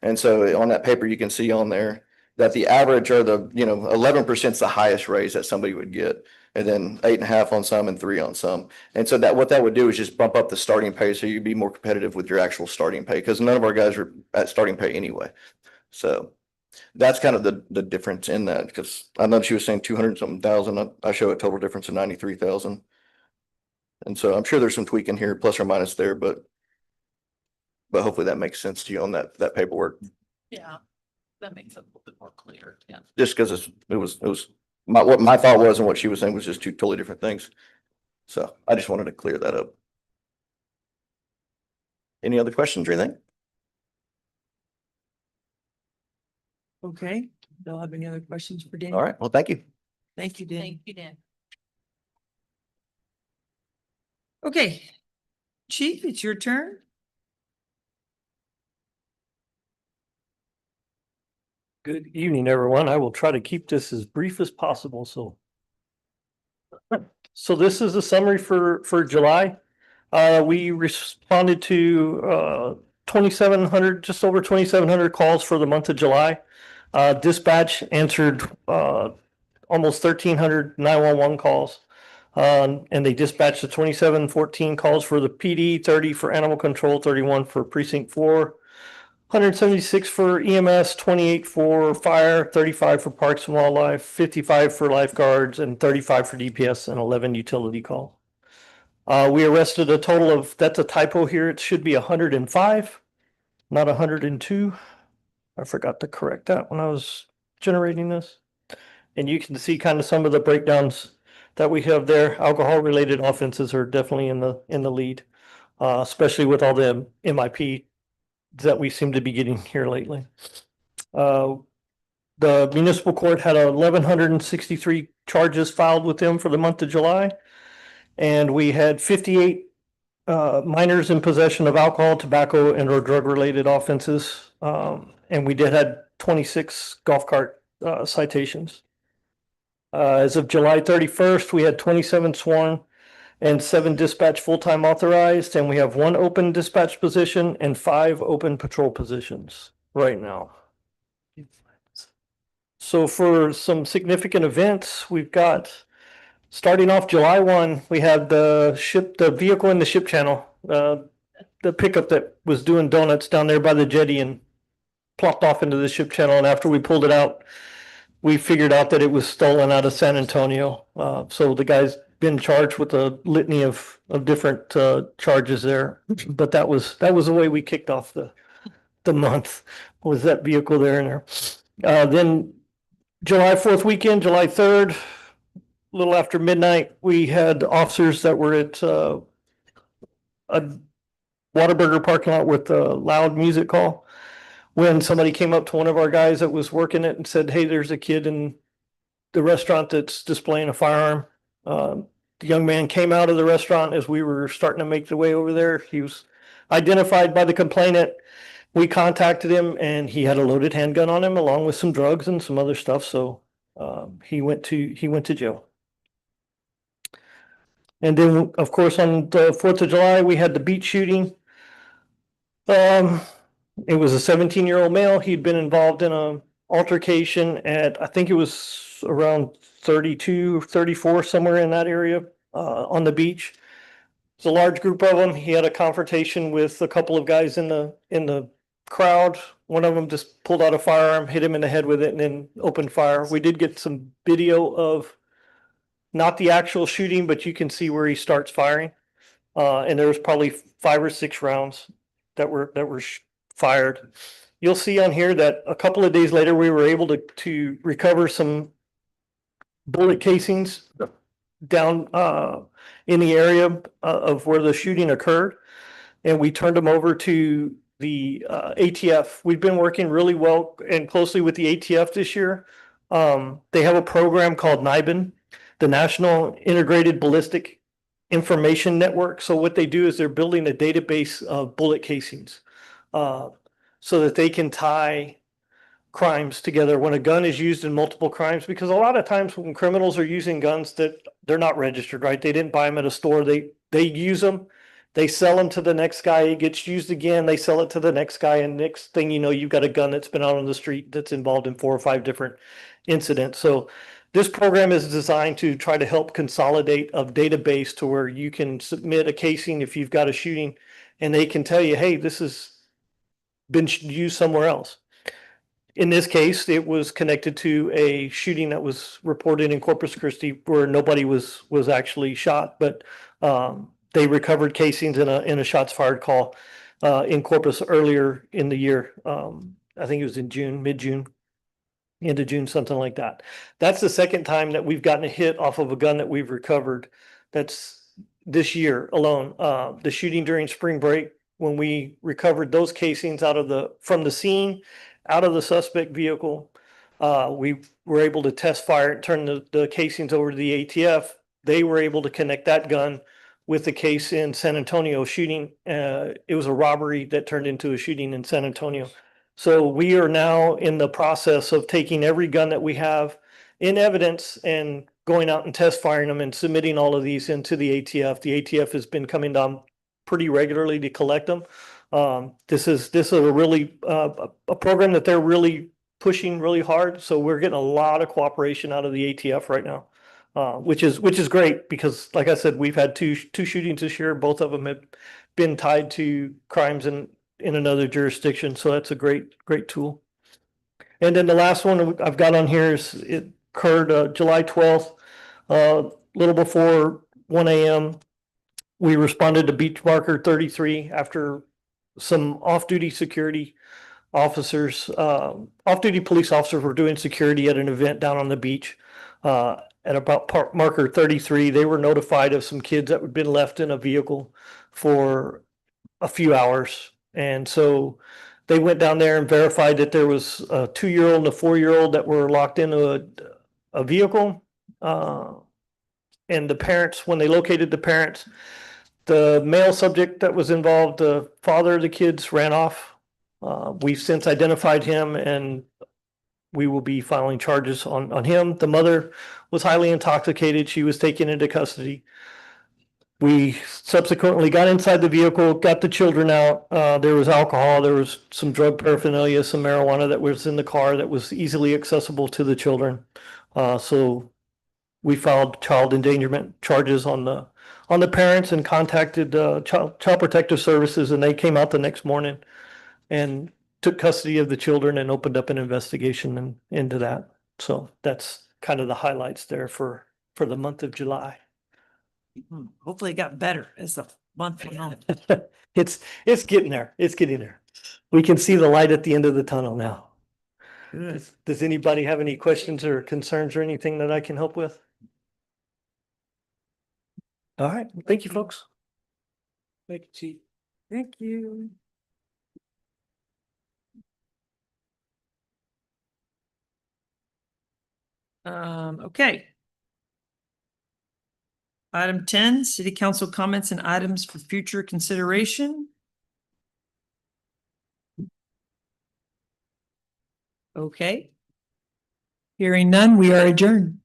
And so on that paper, you can see on there that the average or 11% is the highest raise that somebody would get. And then 8.5 on some and 3 on some. And so what that would do is just bump up the starting pay. So you'd be more competitive with your actual starting pay, because none of our guys are at starting pay anyway. So that's kind of the difference in that, because I know she was saying 200 something thousand. I show a total difference of 93,000. And so I'm sure there's some tweaking here, plus or minus there, but hopefully that makes sense to you on that paperwork. Yeah, that makes it a little bit more clear, yeah. Just because it was what my thought was and what she was saying was just two totally different things. So I just wanted to clear that up. Any other questions or anything? Okay. Don't have any other questions for Dan? All right. Well, thank you. Thank you, Dan. Thank you, Dan. Okay. Chief, it's your turn. Good evening, everyone. I will try to keep this as brief as possible, so. So this is a summary for July. We responded to 2,700, just over 2,700 calls for the month of July. Dispatch answered almost 1,300 911 calls. And they dispatched the 2,714 calls for the PD, 30 for animal control, 31 for precinct 4. 176 for EMS, 28 for fire, 35 for parks and wildlife, 55 for lifeguards, and 35 for DPS, and 11 utility call. We arrested a total of, that's a typo here, it should be 105, not 102. I forgot to correct that when I was generating this. And you can see kind of some of the breakdowns that we have there. Alcohol related offenses are definitely in the lead, especially with all the MIP that we seem to be getting here lately. The municipal court had 1,163 charges filed with them for the month of July. And we had 58 minors in possession of alcohol, tobacco, and or drug related offenses. And we did had 26 golf cart citations. As of July 31st, we had 27 sworn and 7 dispatch full-time authorized, and we have 1 open dispatch position and 5 open patrol positions right now. So for some significant events, we've got, starting off July 1, we had the vehicle in the ship channel, the pickup that was doing donuts down there by the jetty and plopped off into the ship channel. And after we pulled it out, we figured out that it was stolen out of San Antonio. So the guy's been charged with a litany of different charges there. But that was the way we kicked off the month, was that vehicle there in there. Then July 4th weekend, July 3rd, a little after midnight, we had officers that were at a Whataburger parking lot with a loud music call. When somebody came up to one of our guys that was working it and said, "Hey, there's a kid in the restaurant that's displaying a firearm." The young man came out of the restaurant as we were starting to make the way over there. He was identified by the complainant. We contacted him and he had a loaded handgun on him along with some drugs and some other stuff. So he went to jail. And then, of course, on the 4th of July, we had the beach shooting. It was a 17-year-old male. He'd been involved in an altercation at, I think it was around 32, 34, somewhere in that area on the beach. It's a large group of them. He had a confrontation with a couple of guys in the crowd. One of them just pulled out a firearm, hit him in the head with it, and then opened fire. We did get some video of not the actual shooting, but you can see where he starts firing. And there was probably 5 or 6 rounds that were fired. You'll see on here that a couple of days later, we were able to recover some bullet casings down in the area of where the shooting occurred. And we turned them over to the ATF. We've been working really well and closely with the ATF this year. They have a program called NIBIN, the National Integrated Ballistic Information Network. So what they do is they're building a database of bullet casings so that they can tie crimes together when a gun is used in multiple crimes. Because a lot of times when criminals are using guns that they're not registered, right? They didn't buy them at a store. They use them, they sell them to the next guy. It gets used again. They sell it to the next guy. And next thing you know, you've got a gun that's been out on the street that's involved in 4 or 5 different incidents. So this program is designed to try to help consolidate a database to where you can submit a casing if you've got a shooting and they can tell you, hey, this has been used somewhere else. In this case, it was connected to a shooting that was reported in Corpus Christi where nobody was actually shot, but they recovered casings in a shots fired call in Corpus earlier in the year. I think it was in June, mid-June, end of June, something like that. That's the second time that we've gotten a hit off of a gun that we've recovered. That's this year alone. The shooting during spring break, when we recovered those casings from the scene, out of the suspect vehicle, we were able to test fire and turn the casings over to the ATF. They were able to connect that gun with the case in San Antonio shooting. It was a robbery that turned into a shooting in San Antonio. So we are now in the process of taking every gun that we have in evidence and going out and test firing them and submitting all of these into the ATF. The ATF has been coming down pretty regularly to collect them. This is a really a program that they're really pushing really hard. So we're getting a lot of cooperation out of the ATF right now, which is great because, like I said, we've had two shootings this year. Both of them have been tied to crimes in another jurisdiction. So that's a great tool. And then the last one I've got on here is it occurred July 12th, a little before 1 a.m. We responded to beach marker 33 after some off-duty security officers, off-duty police officers were doing security at an event down on the beach. At about marker 33, they were notified of some kids that had been left in a vehicle for a few hours. And so they went down there and verified that there was a 2-year-old and a 4-year-old that were locked into a vehicle. And the parents, when they located the parents, the male subject that was involved, the father of the kids, ran off. We've since identified him and we will be filing charges on him. The mother was highly intoxicated. She was taken into custody. We subsequently got inside the vehicle, got the children out. There was alcohol, there was some drug paraphernalia, some marijuana that was in the car that was easily accessible to the children. So we filed child endangerment charges on the parents and contacted Child Protective Services, and they came out the next morning and took custody of the children and opened up an investigation into that. So that's kind of the highlights there for the month of July. Hopefully it got better as the month went on. It's getting there. It's getting there. We can see the light at the end of the tunnel now. Good. Does anybody have any questions or concerns or anything that I can help with? All right. Thank you, folks. Thank you, Chief. Thank you. Okay. Item 10, city council comments and items for future consideration. Okay. Hearing none, we are adjourned.